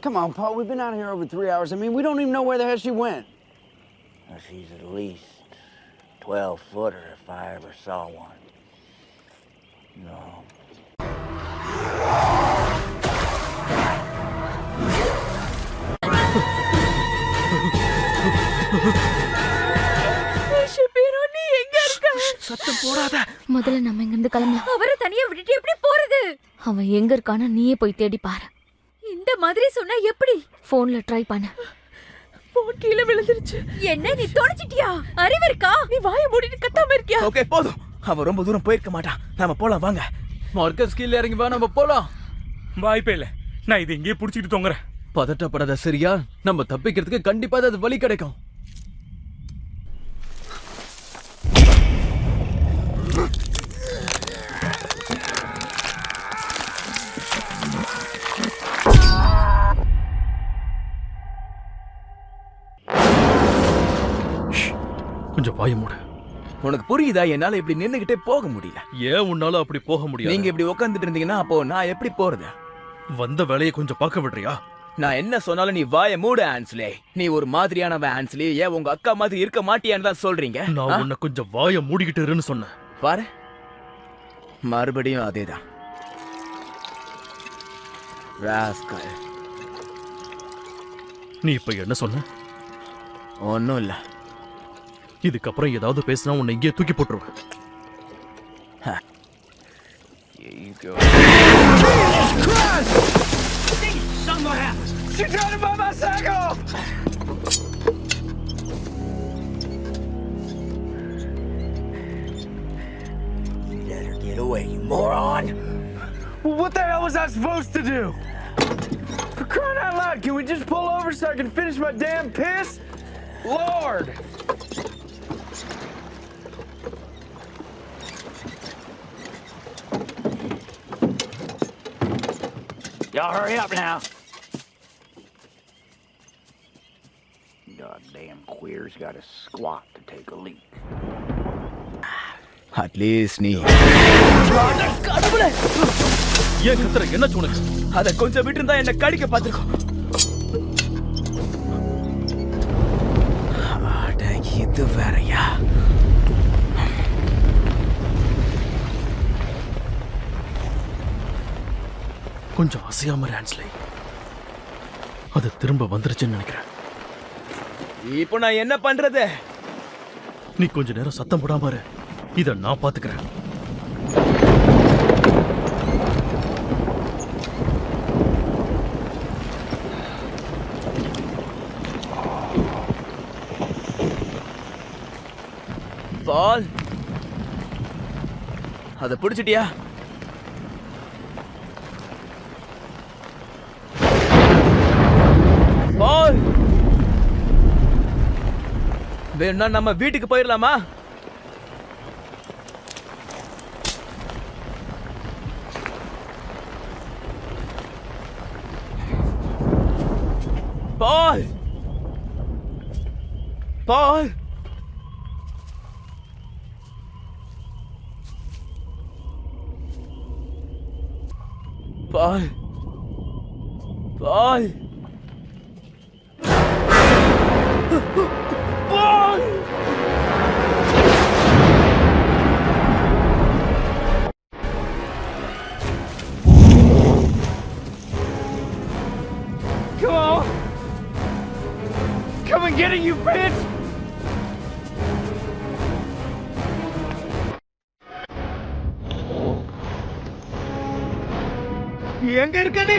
Come on, Paul. We've been out here over 3 hours. I mean, we don't even know where the hell she went. Well, she's at least 12-footer if I ever saw one. No. சத்தம் போடாத. முதல்ல நம்ம இங்க இருந்து கிளம்பலாம். அவரை தனியா விட்டுட்டு எப்படி போறது? அவன் எங்க இருக்கானா நீயே போய் தேடி பாரு. இந்த மாதிரி சொன்னா எப்படி? போன்ல ட்ரை பண்ணு. போன் கீழே விழுந்துருச்சு. என்ன நீ தொலைச்சிட்டியா? அறிவு இருக்கா? நீ வாயை மூடிட்டு கத்தாம இருக்கியா? ஓகே போதும். அவன் ரொம்ப தூரம் போயிருக்க மாட்டான். நாம போலாம் வாங்க. மார்க்கஸ் கீழே இறங்கி வா, நம்ம போலாம். வாய்ப்பே இல்ல. நான் இது இங்கேயே புடிச்சிட்டு தொங்குறேன். பதட்டப்படாத சரியா? நம்ம தப்பிக்கிறதுக்கு கண்டிப்பா அது வழி கிடைக்கும். கொஞ்சம் வாய மூடு. உனக்கு புரியுதா? என்னால இப்படி நின்னுகிட்டே போக முடியல. ஏன் உன்னால அப்படி போக முடியாது? நீங்க இப்படி உட்காந்துட்டு இருந்தீங்கன்னா அப்போ நான் எப்படி போறது? வந்த வேலையை கொஞ்சம் பார்க்க விடுறியா? நான் என்ன சொன்னாலும் நீ வாய மூடு ஆன்ஸ்லே. நீ ஒரு மாதிரியானவன் ஆன்ஸ்லே. ஏன் உங்க அக்கா மாதிரி இருக்க மாட்டியான்னு தான் சொல்றீங்க? நான் உன்னை கொஞ்சம் வாய மூடிக்கிட்டு இருன்னு சொன்னேன். பாரு, மறுபடியும் அதேதான். ராஸ்கல். நீ இப்ப என்ன சொன்ன? ஒன்னும் இல்ல. இதுக்கப்புறம் ஏதாவது பேசினா உன்னை இங்கே தூக்கி போட்டுருவேன். Let her get away, you moron! What the hell was I supposed to do? For crying out loud, can we just pull over so I can finish my damn piss? Lord! Y'all hurry up now. Goddamn queer's got a squat to take a leak. At least நீ ஏன் கத்துற? என்ன உனக்கு? அத கொஞ்சம் விட்டு இருந்தா என்ன கடிக்க பார்த்திருக்கோம். இது வேறயா? கொஞ்சம் அசையாம ஆன்ஸ்லே. அது திரும்ப வந்துருச்சுன்னு நினைக்கிறேன். இப்போ நான் என்ன பண்றது? நீ கொஞ்ச நேரம் சத்தம் போடாம இரு. இத நான் பாத்துக்கிறேன். பால், அத பிடிச்சிட்டியா? பால், வேணா நம்ம வீட்டுக்கு போயிடலாமா? பால், பால், பால், பால், பால். Come on! Come and get it, you bitch! எங்க இருக்க நீ?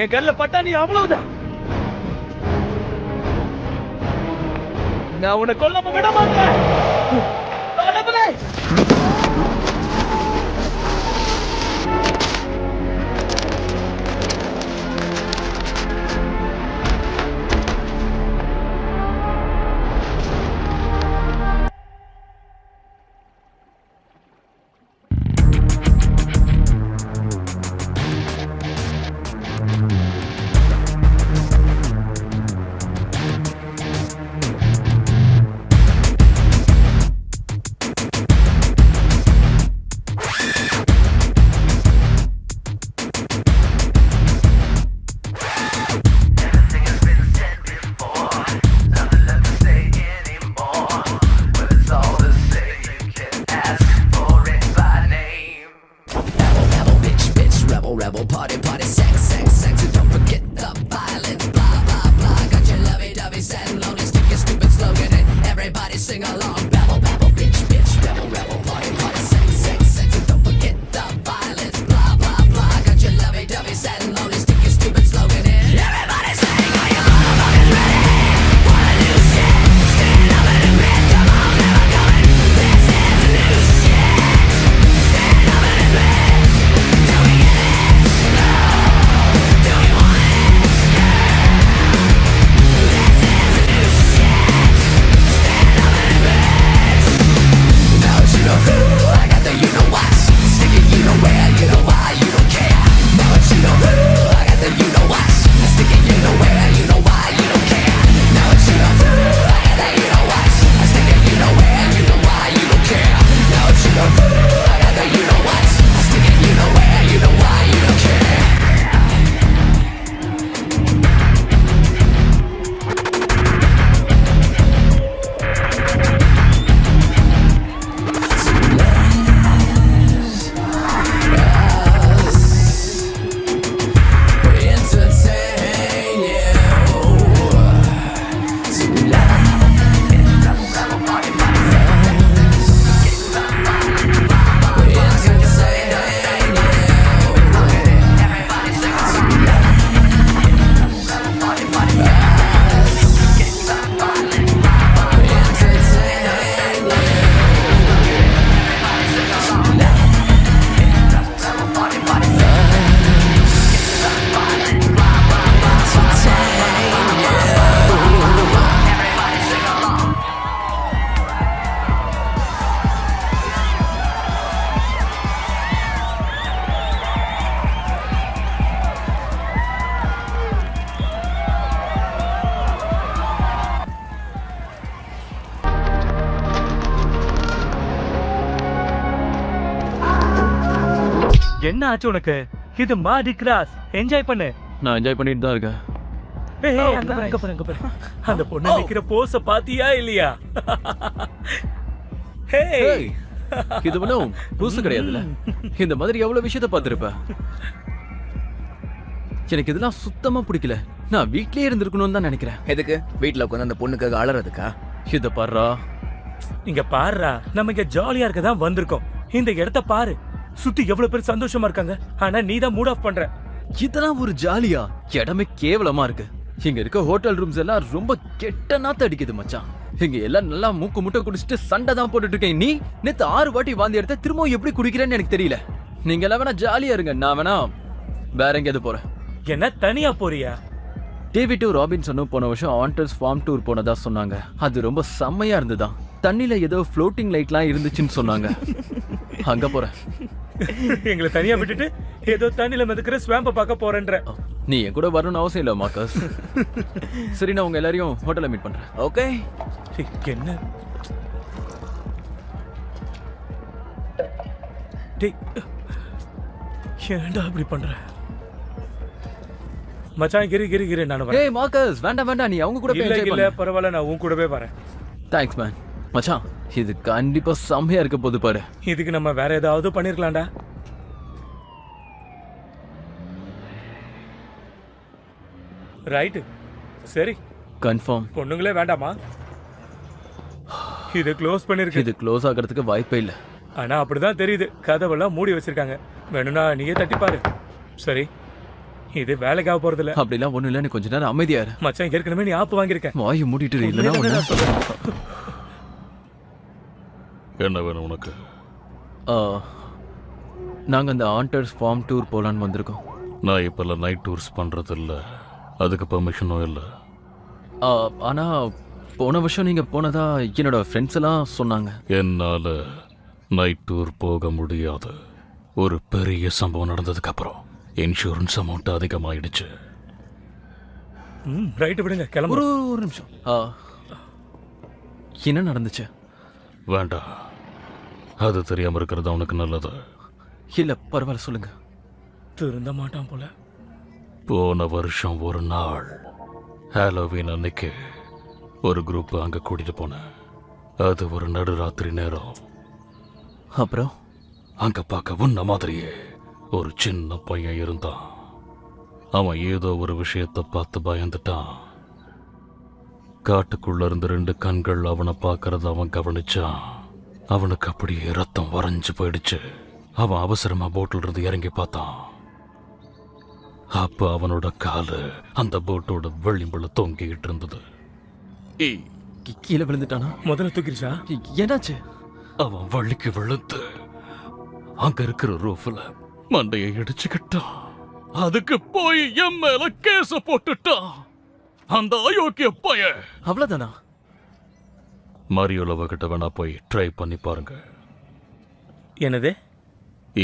என் கல்ல பட்டா நீ அவ்வளவுதான். நான் உன்னை கொல்லாம விட மாட்டேன். என்ன ஆச்சு உனக்கு? இது மாடி கிராஸ், என்ஜாய் பண்ணு. நான் என்ஜாய் பண்ணிட்டு தான் இருக்கேன். ஏய், அங்க பாரு. அந்த பொண்ணு நிக்கிற போஸ பாத்தியா இல்லையா? ஹேய், இது ஒன்றும் புதுசு கிடையாதுல்ல. இந்த மாதிரி எவ்வளவு விஷயத்த பார்த்திருப்ப. எனக்கு இதெல்லாம் சுத்தமா பிடிக்கல. நான் வீட்லயே இருந்திருக்கணும்னு தான் நினைக்கிறேன். எதுக்கு வீட்ல உட்காந்து அந்த பொண்ணுக்காக அலறதுக்கா? இத பாருடா. இங்க பாருடா, நம்ம இங்க ஜாலியா இருக்க தான் வந்திருக்கோம். இந்த இடத்த பாரு, சுத்தி எவ்வளவு பேர் சந்தோஷமா இருக்காங்க. ஆனா நீ தான் மூட் ஆஃப் பண்ற. இதெல்லாம் ஒரு ஜாலியா? இடமே கேவலமா இருக்கு. இங்க இருக்க ஹோட்டல் ரூம்ஸ் எல்லாம் ரொம்ப கெட்ட நாத்த அடிக்குது மச்சான். இங்க எல்லாம் நல்லா மூக்கு முட்டை குடிச்சிட்டு சண்டை தான் போட்டுட்டு இருக்கேன். நீ நேத்து 6 வாட்டி வாந்தி எடுத்த, திரும்ப எப்படி குடிக்கிறேன்னு எனக்கு தெரியல. நீங்க எல்லாம் வேணா ஜாலியா இருங்க, நான் வேணா வேற எங்கேயாவது போறேன். என்ன தனியா போறியா? டேவிட் ராபின்சனும் போன வருஷம் ஆண்டர்ஸ் ஃபார்ம் டூர் போனதா சொன்னாங்க. அது ரொம்ப செம்மையா இருந்துதான். தண்ணில ஏதோ ஃப்ளோட்டிங் லைட்லாம் இருந்துச்சுன்னு சொன்னாங்க. அங்க போறேன். எங்களை தனியா விட்டுட்டு ஏதோ தண்ணில மிதக்கிற ஸ்வாம்ப பார்க்க போறேன்ற. நீ என் கூட வரணும்னு அவசியம் இல்ல மார்க்கஸ். சரி, நான் உங்க எல்லாரையும் ஹோட்டல்ல மீட் பண்றேன். ஓகே. என்ன டேய், ஏன்டா இப்படி பண்ற? மச்சான் கிரி நான் வரேன். ஏய் மார்க்கஸ், வேண்டாம், நீ அவங்க கூட போய் என்ஜாய் இல்ல பண்ணு. பரவாயில்ல, நான் உன் கூடவே வரேன். Thanks man. மச்சான், இது கண்டிப்பா செம்மையா இருக்க போது பாரு. இதுக்கு நம்ம வேற ஏதாவது பண்ணிருக்கலாம்டா. ரைட், சரி. கன்ஃபார்ம். பொண்ணுங்களே வேண்டாமா? இது க்ளோஸ் பண்ணிருக்கு. இது க்ளோஸ் ஆகிறதுக்கு வாய்ப்பே இல்ல. ஆனா அப்படிதான் தெரியுது. கதவெல்லாம் மூடி வச்சிருக்காங்க. வேணும்னா நீயே தட்டி பாரு. சரி, இது வேலைக்காக போறது இல்ல. அப்படிலாம் ஒண்ணு இல்ல. நீ கொஞ்ச நேரம் அமைதியா இரு. மச்சான், ஏற்கனவே நீ ஆப்பு வாங்கியிருக்க. வாயை மூடிட்டு இல்லைன்னா ஒண்ணு. என்ன வேணும் உனக்கு? நாங்க அந்த ஆண்டர்ஸ் ஃபார்ம் டூர் போலான்னு வந்திருக்கோம். நான் இப்பெல்லாம் நைட் டூர்ஸ் பண்றது இல்ல. அதுக்கு பெர்மிஷனும் இல்ல. ஆனா போன வருஷம் நீங்க போனதா என்னோட ஃப்ரெண்ட்ஸ் எல்லாம் சொன்னாங்க. என்னால நைட் டூர் போக முடியாது. ஒரு பெரிய சம்பவம் நடந்ததுக்கு அப்புறம் இன்சூரன்ஸ் அமௌண்ட் அதிகமாயிடுச்சு. ரைட், விடுங்க, கிளம்பு. ஒரு நிமிஷம். என்ன நடந்துச்சு? வேண்டாம், அது தெரியாம இருக்கிறது அவனுக்கு நல்லது. இல்ல பரவாயில்ல, சொல்லுங்க. திருந்த மாட்டான் போல. போன வருஷம் ஒரு நாள் ஹாலோவீன் அன்னைக்கு ஒரு குரூப் அங்க கூட்டிட்டு போனேன். அது ஒரு நடுராத்திரி நேரம். அப்புறம் அங்க பார்க்க உன்ன மாதிரியே ஒரு சின்ன பையன் இருந்தான். அவன் ஏதோ ஒரு விஷயத்தை பார்த்து பயந்துட்டான். காட்டுக்குள்ள இருந்து 2 கண்கள் அவனை பார்க்கறத அவன் கவனிச்சான். அவனுக்கு அப்படியே ரத்தம் வரைஞ்சு போயிடுச்சு. அவன் அவசரமா போட்டில் இருந்து இறங்கி பார்த்தான். அப்ப அவனோட காலு அந்த போட்டோட விளிம்புல தொங்கிட்டு இருந்தது. கீழே விழுந்துட்டானா? முதல்ல தூக்கிடுச்சா? என்னாச்சு? அவன் வழிக்கு விழுந்து அங்க இருக்கிற ரூஃப்ல மண்டையை இடிச்சுக்கிட்டான். அதுக்கு போய் என் மேல கேச போட்டுட்டான் அந்த அயோக்கிய பையன். அவ்வளவுதானா? மரியோலவ கிட்ட வேணா போய் ட்ரை பண்ணி பாருங்க. என்னது?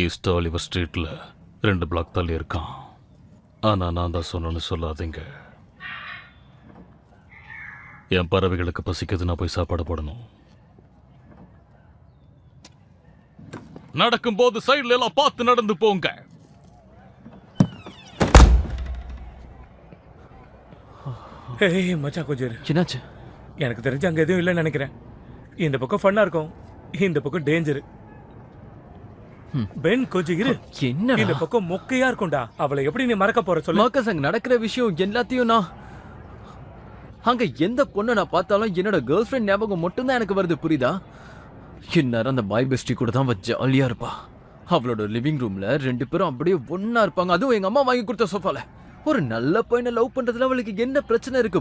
ஈஸ்ட் ஆலிவர் ஸ்ட்ரீட்ல 2 பிளாக் தள்ளி இருக்கான். ஆனா நான் தான் சொன்னேன்னு சொல்லாதீங்க. என் பறவைகளுக்கு பசிக்குது, நான் போய் சாப்பாடு போடணும். நடக்கும்போது சைடுல எல்லாம் பார்த்து நடந்து போங்க. ஏய் மச்சான் கொஞ்சம் இரு. என்னாச்சு? எனக்கு தெரிஞ்சு அங்க எதுவும் இல்லைன்னு நினைக்கிறேன். இந்த பக்கம் ஃபன்னா இருக்கும், இந்த பக்கம் டேஞ்சர். பென் கொஞ்சம் இரு. என்ன? இந்த பக்கம் மொக்கையா இருக்கும்டா. அவளை எப்படி நீ மறக்க போற சொல்லு? மார்க்கஸ், அங்க நடக்கிற விஷயம் எல்லாத்தையும் நான் அங்க எந்த பொண்ணை நான் பார்த்தாலும் என்னோட கேர்ள் ஃப்ரெண்ட் ஞாபகம் மட்டும்தான் எனக்கு வருது, புரியுதா? இந்நேரம் அந்த பாய் பெஸ்டி கூட தான் அவ ஜாலியா இருப்பா. அவளோட லிவிங் ரூம்ல 2 பேரும் அப்படியே ஒன்னா இருப்பாங்க. அதுவும் எங்க அம்மா வாங்கி கொடுத்த சோஃபால. ஒரு நல்ல பையனை லவ் பண்றதுல அவளுக்கு என்ன பிரச்சனை இருக்கு?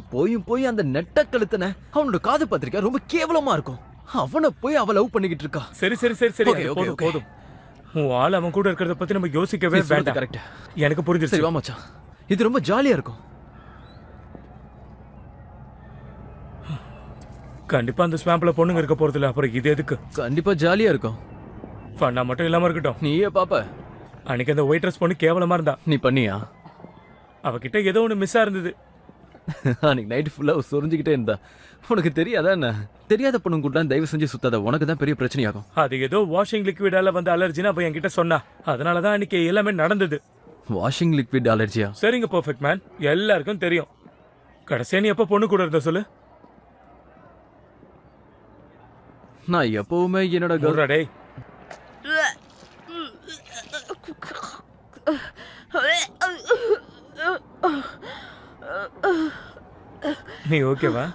போய் அந்த நெட்ட கழுத்தன அவனோட காது பத்திரிக்கை ரொம்ப கேவலமா இருக்கும். அவனை போய் அவ லவ் பண்ணிக்கிட்டு இருக்கா. சரி Okay, அது okay, போதும் okay. போதும். உன் ஆள் அவன் கூட இருக்கிறத பத்தி நம்ம யோசிக்கவே வேண்டாம். கரெக்ட். எனக்கு சரி புரிஞ்சிருச்சு. வா மச்சான், இது ரொம்ப ஜாலியா இருக்கும். கண்டிப்பா அந்த ஸ்வாம்ப்ல பொண்ணுங்க இருக்க போறது இல்ல. அப்புறம் இது எதுக்கு? கண்டிப்பா ஜாலியா இருக்கும். ஃபன்னா மட்டும் இல்லாம இருக்கட்டும். நீயே பாப்ப. அன்னைக்கு அந்த ஒயிட் ட்ரெஸ் பொண்ணு கேவலமா இருந்தா. நீ பண்ணியா? அவகிட்ட ஏதோ ஒண்ணு மிஸ்ஸா இருந்தது. அன்னைக்கு நைட் ஃபுல்லா சொரிஞ்சுக்கிட்டே இருந்தா. உனக்கு தெரியாதா என்ன? தெரியாத பொண்ணு கூட தயவு செஞ்சு சுத்தாத, உனக்கு தான் பெரிய பிரச்சனையாகும். அது ஏதோ வாஷிங் லிக்விடால வந்து அலர்ஜின்னு அவ என்கிட்ட சொன்னா. அதனாலதான் அன்னைக்கு எல்லாமே நடந்தது. வாஷிங் லிக்விட் அலர்ஜியா? சரிங்க பெர்ஃபெக்ட் மேன், எல்லாருக்கும் தெரியும். கடைசியா நீ எப்ப பொண்ணு கூட இருந்த சொல்லு? நான் எப்பவுமே என்னோட சொல்றா டேய். நீ ஓகேவா?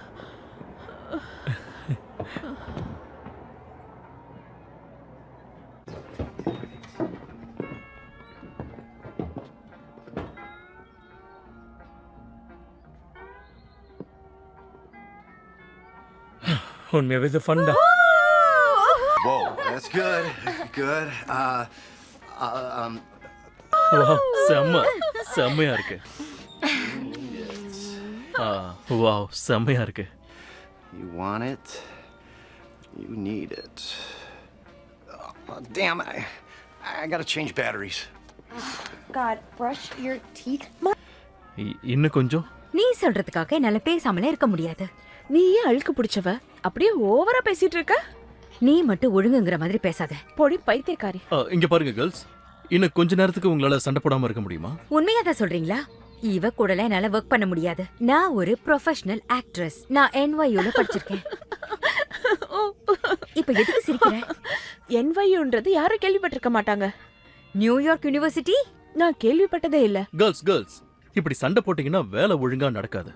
உண்மையாவே இது ஃபன் தான். Whoa, that's good. Good. செம்மையா இருக்கு. வாவ், செம்மையா இருக்கு. You want it? You need it. Damn, I gotta change batteries. God, brush your teeth. இன்னும் கொஞ்சம். நீ சொல்றதுக்காக என்னால பேசாமலே இருக்க முடியாது. நீ ஏன் அழுக்கு பிடிச்சவ? அப்படியே ஓவரா பேசிட்டு இருக்க. நீ மட்டும் ஒழுங்குங்கிற மாதிரி பேசாத. பொடி பைத்தியக்காரி. இங்க பாருங்க கேர்ள்ஸ், இன்னும் கொஞ்ச நேரத்துக்கு உங்களால சண்டை போடாம இருக்க முடியுமா? உண்மையாதான் சொல்றீங்களா? இவ கூடல என்னால ஒர்க் பண்ண முடியாது. நான் ஒரு ப்ரொஃபஷனல் ஆக்ட்ரஸ். நான் NYUல படிச்சிருக்கேன். இப்ப எதுக்கு சிரிக்கிற? NYUன்றது யாரும் கேள்விப்பட்டிருக்க மாட்டாங்க. New York university? நான் கேள்விப்பட்டதே இல்ல. கேர்ள்ஸ் இப்படி சண்டை போட்டீங்கன்னா வேலை ஒழுங்கா நடக்காது.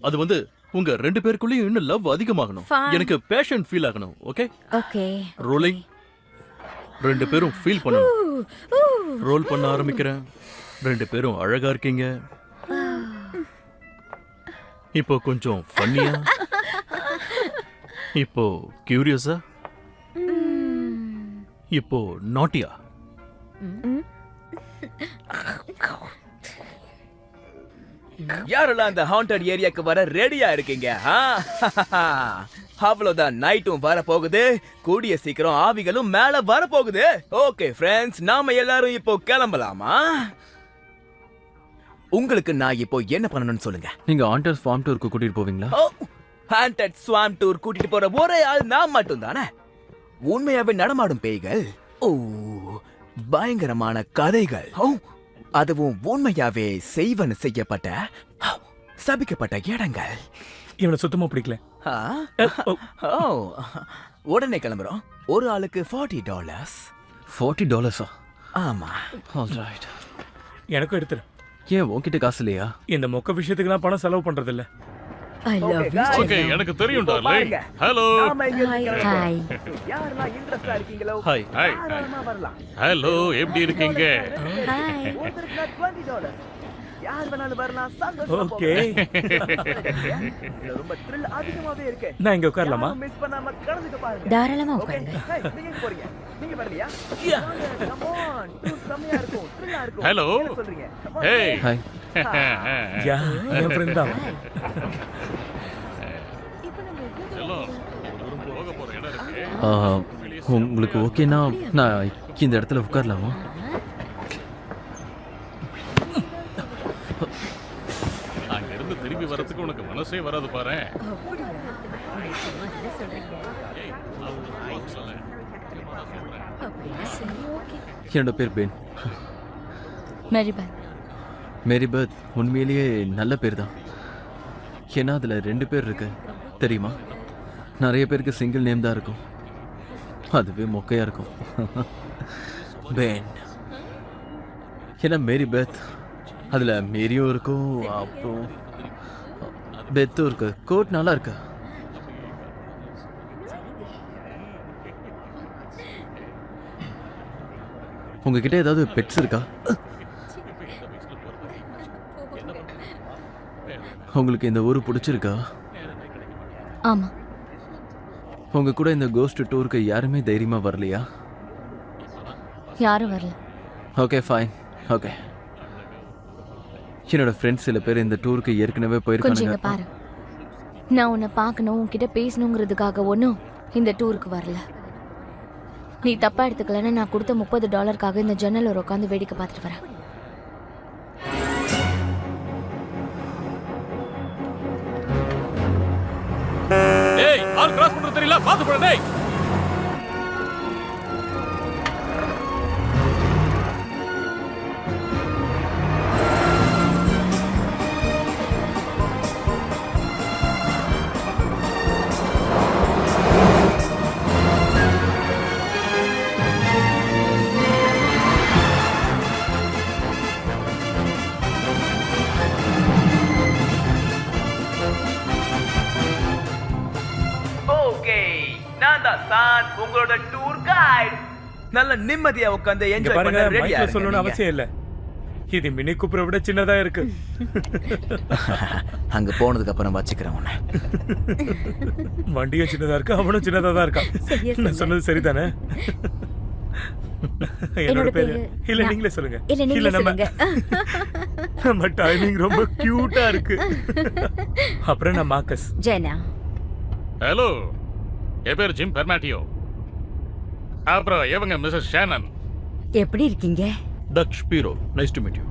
அது வந்து உங்க 2 பேருக்குள்ளேயும் இன்னும் லவ் அதிகமாகணும். Fine. எனக்கு பேஷன் ஃபீல் ஆகணும். Okay okay. ரோலிங். 2 பேரும் ஃபீல் பண்ணணும். ரோல் பண்ண ஆரம்பிக்கிறேன். 2 பேரும் அழகா இருக்கீங்க. இப்போ கொஞ்சம் ஃபன்னியா, இப்போ கியூரியஸா, இப்போ நாட்டியா. யாரெல்லாம் அந்த ஹாண்டட் ஏரியாக்கு வர ரெடியா இருக்கீங்க? அவ்வளவுதான், நைட்டும் வர போகுது. கூடிய சீக்கிரம் ஆவிகளும் மேல வர போகுது. ஓகே ஃப்ரெண்ட்ஸ், நாம எல்லாரும் இப்போ கிளம்பலாமா? உங்களுக்கு நான் இப்போ என்ன பண்ணணும்னு சொல்லுங்க. நீங்க ஹாண்டட் ஃபார்ம் டூருக்கு கூட்டிட்டு போவீங்களா? ஓ, ஹாண்டட் ஸ்வாம் டூர் கூட்டிட்டு போற ஒரே ஆள் நான் மட்டும் தானே. உண்மையாவே நடமாடும் பேய்கள், ஓ பயங்கரமான கதைகள், ஓ அதுவும் உண்மையாவே செய்வன செய்யப்பட்ட சபிக்கப்பட்ட இடங்கள். இவனை சுத்தமா பிடிக்கல. ஓ, உடனே கிளம்புறோம். ஒரு ஆளுக்கு $40. $40? ஆமா. ஆல்ரைட். எனக்கும் எடுத்துரு. ஏன் உன்கிட்ட காசு இல்லையா? இந்த மொக்க விஷயத்துக்கு நான் பணம் செலவு பண்றது இல்ல. ஐ லவ் யூ ஓகே எனக்கு தெரியும் டார்லிங். ஹலோ ஹாய் யாரெல்லாம் இன்ட்ரெஸ்டா இருக்கீங்களோ ஹாய் ஹாய் தாராளமா வரலாம். ஹலோ எப்படி இருக்கீங்க? ஹாய் ஒருத்தருக்கு நான் $20. யார் வேணாலும் வரலாம். சந்தோஷமா ஓகே இதுல ரொம்ப thrill அதிகமாவே இருக்கு. நான் இங்க உட்காரலாமா? மிஸ் பண்ணாம கலந்துக்க பாருங்க. தாராளமா Okay. உட்காருங்க. Hey, நீங்க எங்க போறீங்க? நீங்க வரலையா? Come on. tour செமையா இருக்கும். thrill-ஆ இருக்கும். Hello. என்ன சொல்றீங்க? Come on. Hey hi yeah N friend தான். செல்லம் போக போற இடம் இருக்கு. உங்களுக்கு ஓகேனா நான் இந்த இடத்துல உட்காரலாமா? அங்க இருந்து திரும்பி வரதுக்கு உனக்கு மனசே வராது பாரு. என்னோட பேர் பென். மெரிபத். மேரிபத் உண்மையிலேயே நல்ல பேர் தான். ஏன்னா அதில் 2 பேர் இருக்கு தெரியுமா? நிறைய பேருக்கு சிங்கிள் நேம் தான் இருக்கும், அதுவே மொக்கையாக இருக்கும். பென் ஏன்னா மேரி பெத், அதில் மேரியும் இருக்கும், அப்புறம் பெத்தும் இருக்கு. கோட் நல்லா இருக்கு. உங்ககிட்ட ஏதாவது பெட்ஸ் இருக்கா? உங்களுக்கு இந்த ஊர் பிடிச்சிருக்கா? ஆமா. உங்க கூட இந்த கோஸ்ட் டூருக்கு யாருமே தைரியமா வரலையா? யாரும் வரல. Okay fine. ஓகே, என்னோட ஃப்ரெண்ட்ஸ் சில பேர் இந்த டூருக்கு ஏற்கனவே கொஞ்சம் இங்க போயிருக்காங்க. பாரு. நான் உன்னை பார்க்கணும், உன்கிட்ட பேசணுங்கிறதுக்காக ஒன்றும் இந்த டூருக்கு வரல. நீ தப்பா எடுத்துக்கலன்னு நான் கொடுத்த $30க்காக இந்த ஜன்னல் ஒரு உட்காந்து வேடிக்கை பார்த்துட்டு வரேன். டேய் ஆல் கிராஸ் பண்றது தெரியல, பாத்து போடு டேய். ஓகே, நான் தான் சான், உங்களோட டூர் கைட். நல்ல நிம்மதியா உட்கார்ந்து இங்க என்ஜாய் பாருங்க, பண்ண ரெடியா மைக்ல சொல்லணும்னு அவசியம் இல்ல. இது மினி கூப்பரை விட சின்னதா இருக்கு. அங்க போனதுக்கு அப்புறம் வச்சுக்கிறேன் உன்னை. வண்டியும் சின்னதா இருக்கு, அவனும் சின்னதா தான் இருக்கான். சரியா நான் சொன்னது சரிதானே? என்னோட பேரு இல்ல நீங்களே சொல்லுங்க. இல்ல நீங்களே நம்ம சொல்லுங்க. நம்ம டைமிங் ரொம்ப கியூட்டா இருக்கு. அப்புறம் நான் மார்க்கஸ். ஜெனா. ஹலோ, என் பேர் ஜிம் பெர்மாட்டியோ. அப்புறம் இவங்க மிஸ்ஸஸ் ஷேனன். எப்படி இருக்கீங்க? தக்ஷ் பீரோ, nice to meet you.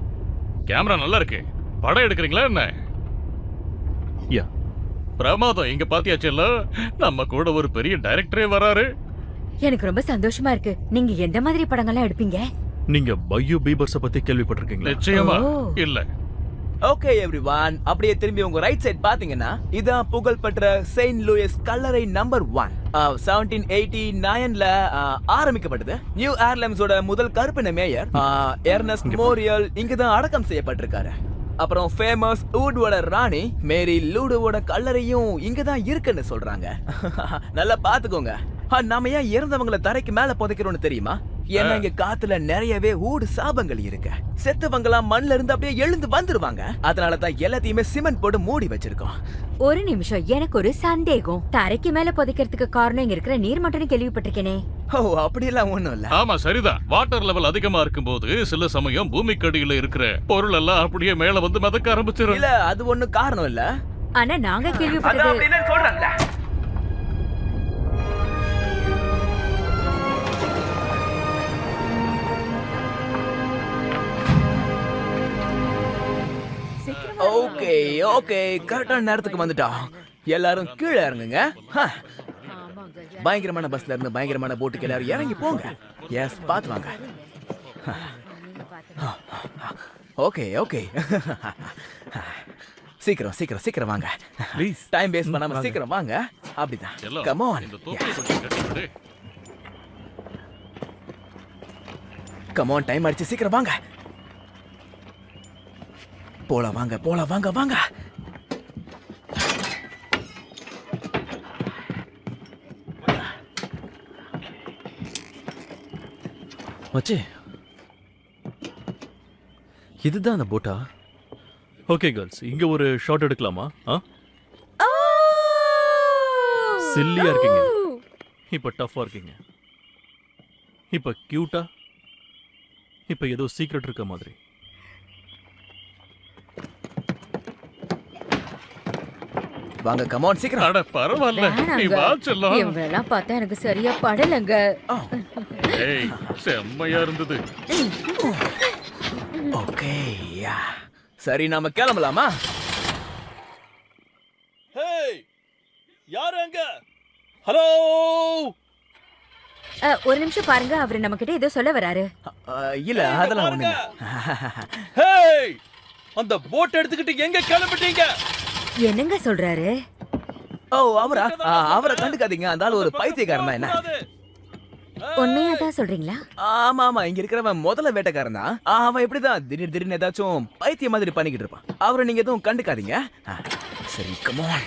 Camera நல்லா இருக்கு, படம் எடுக்கிறீங்களா என்ன? யா, பிரமாதம். இங்க பாத்தியாச்சுல்ல, நம்ம கூட ஒரு பெரிய டைரக்டரே வராரு. எனக்கு ரொம்ப சந்தோஷமா இருக்கு. நீங்க எந்த மாதிரி படங்கள்லாம் எடுப்பீங்க? நீங்க பையோ பீபர்ஸ பத்தி கேள்விப்பட்டிருக்கீங்களா? நிச்சயமா ஓ. இல்ல. ஓகே எவ்ரிவன், அப்படியே திரும்பி உங்க ரைட் சைடு பாத்தீங்கன்னா இதான் புகழ்பெற்ற செயின்ட் லூயிஸ் கல்லறை நம்பர் 1. 1789ல ஆரம்பிக்கப்பட்டது. நியூ ஏர்லைன்ஸோட முதல் கருப்பின மேயர் எர்னஸ்ட் மோரியல் இங்கதான் அடக்கம் செய்யப்பட்டிருக்காரு. அப்புறம் ஃபேமஸ் ஊட்வோட ராணி மேரி லூடோவோட கல்லறையும் இங்கதான் இருக்குன்னு சொல்றாங்க. நல்லா பாத்துக்கோங்க. நாம ஏன் இறந்தவங்களை தரைக்கு மேல புதைக்கிறோம்னு தெரியுமா? ஏன்னா இங்க காத்துல நிறையவே ஊடு சாபங்கள் இருக்கு. செத்தவங்களாம் மண்ல இருந்து அப்படியே எழுந்து வந்துருவாங்க. அதனாலதான் எல்லாத்தையுமே சிமெண்ட் போட்டு மூடி வச்சிருக்கோம். ஒரு நிமிஷம், எனக்கு ஒரு சந்தேகம். தரைக்கு மேல புதைக்கிறதுக்கு காரணம் இங்க இருக்கிற நீர் மட்டம்னு கேள்விப்பட்டிருக்கேனே. ஓ, அப்படியெல்லாம் ஒண்ணும் இல்ல. ஆமா சரிதான். வாட்டர் லெவல் அதிகமா இருக்கும்போது சில சமயம் பூமிக்கடியில இருக்கிற பொருள் எல்லாம் அப்படியே மேல வந்து மிதக்க ஆரம்பிச்சிடும். இல்ல, அது ஒண்ணும் காரணம் இல்ல. ஆனா நாங்க கேள்விப்பட்டது சொல்றாங்க. ஓகே ஓகே, கரெக்டான நேரத்துக்கு வந்துட்டோம். எல்லாரும் கீழே இறங்குங்க. பயங்கரமான பஸ்ல இருந்து பயங்கரமான போட்டுக்கு எல்லாரும் இறங்கி போங்க. எஸ், பாத்து வாங்க. ஓகே ஓகே, சீக்கிரம் சீக்கிரம் சீக்கிரம் வாங்க. ப்ளீஸ் டைம் வேஸ்ட் பண்ணாம சீக்கிரம் வாங்க. அப்படிதான். எல்லாம் கம் ஆன். இந்த தொப்பியை கொஞ்சம் கட்டிவிடு. கம் ஆன், டைம் ஆயிடுச்சு, சீக்கிரம் வாங்க. போலாம் வாங்க, போலாம் வாங்க வாங்க. மச்சே, இதுதான் அந்த போட்டா? ஓகே கேர்ள்ஸ், இங்க ஒரு ஷாட் எடுக்கலாமா? சில்லியா இருக்கீங்க, இப்ப டஃப்பா இருக்கீங்க, இப்ப கியூட்டா, இப்ப ஏதோ சீக்ரெட் இருக்க மாதிரி. வாங்க கமான் சீக்கிரம். அட பரவாயில்ல, நீ வா செல்லம். இவெல்லாம் பார்த்தா எனக்கு சரியா படலங்க. ஏய், செம்மையா இருந்தது. ஓகே சரி நாம கிளம்பலாமா? ஹேய், யாரு அங்க? ஹலோ, ஒரு நிமிஷம் பாருங்க, அவரு நம்ம கிட்ட ஏதோ சொல்ல வராரு. இல்ல அதெல்லாம் ஒண்ணு இல்ல. ஹேய், அந்த போட் எடுத்துக்கிட்டு எங்க கிளம்பிட்டீங்க? என்னங்க சொல்றாரு? ஓ அவரை கண்டுக்காதீங்க, அந்த ஆளு ஒரு பைத்தியக்காரன் தான். என்ன உண்மையா தான் சொல்றீங்களா? ஆமா ஆமா, இங்க இருக்கிறவன் முதல்ல வேட்டைக்காரன் தான். அவன் இப்படிதான் திடீர்னு ஏதாச்சும் பைத்திய மாதிரி பண்ணிக்கிட்டு இருப்பான். அவரை நீங்க எதுவும் கண்டுக்காதீங்க. சரி கமான்.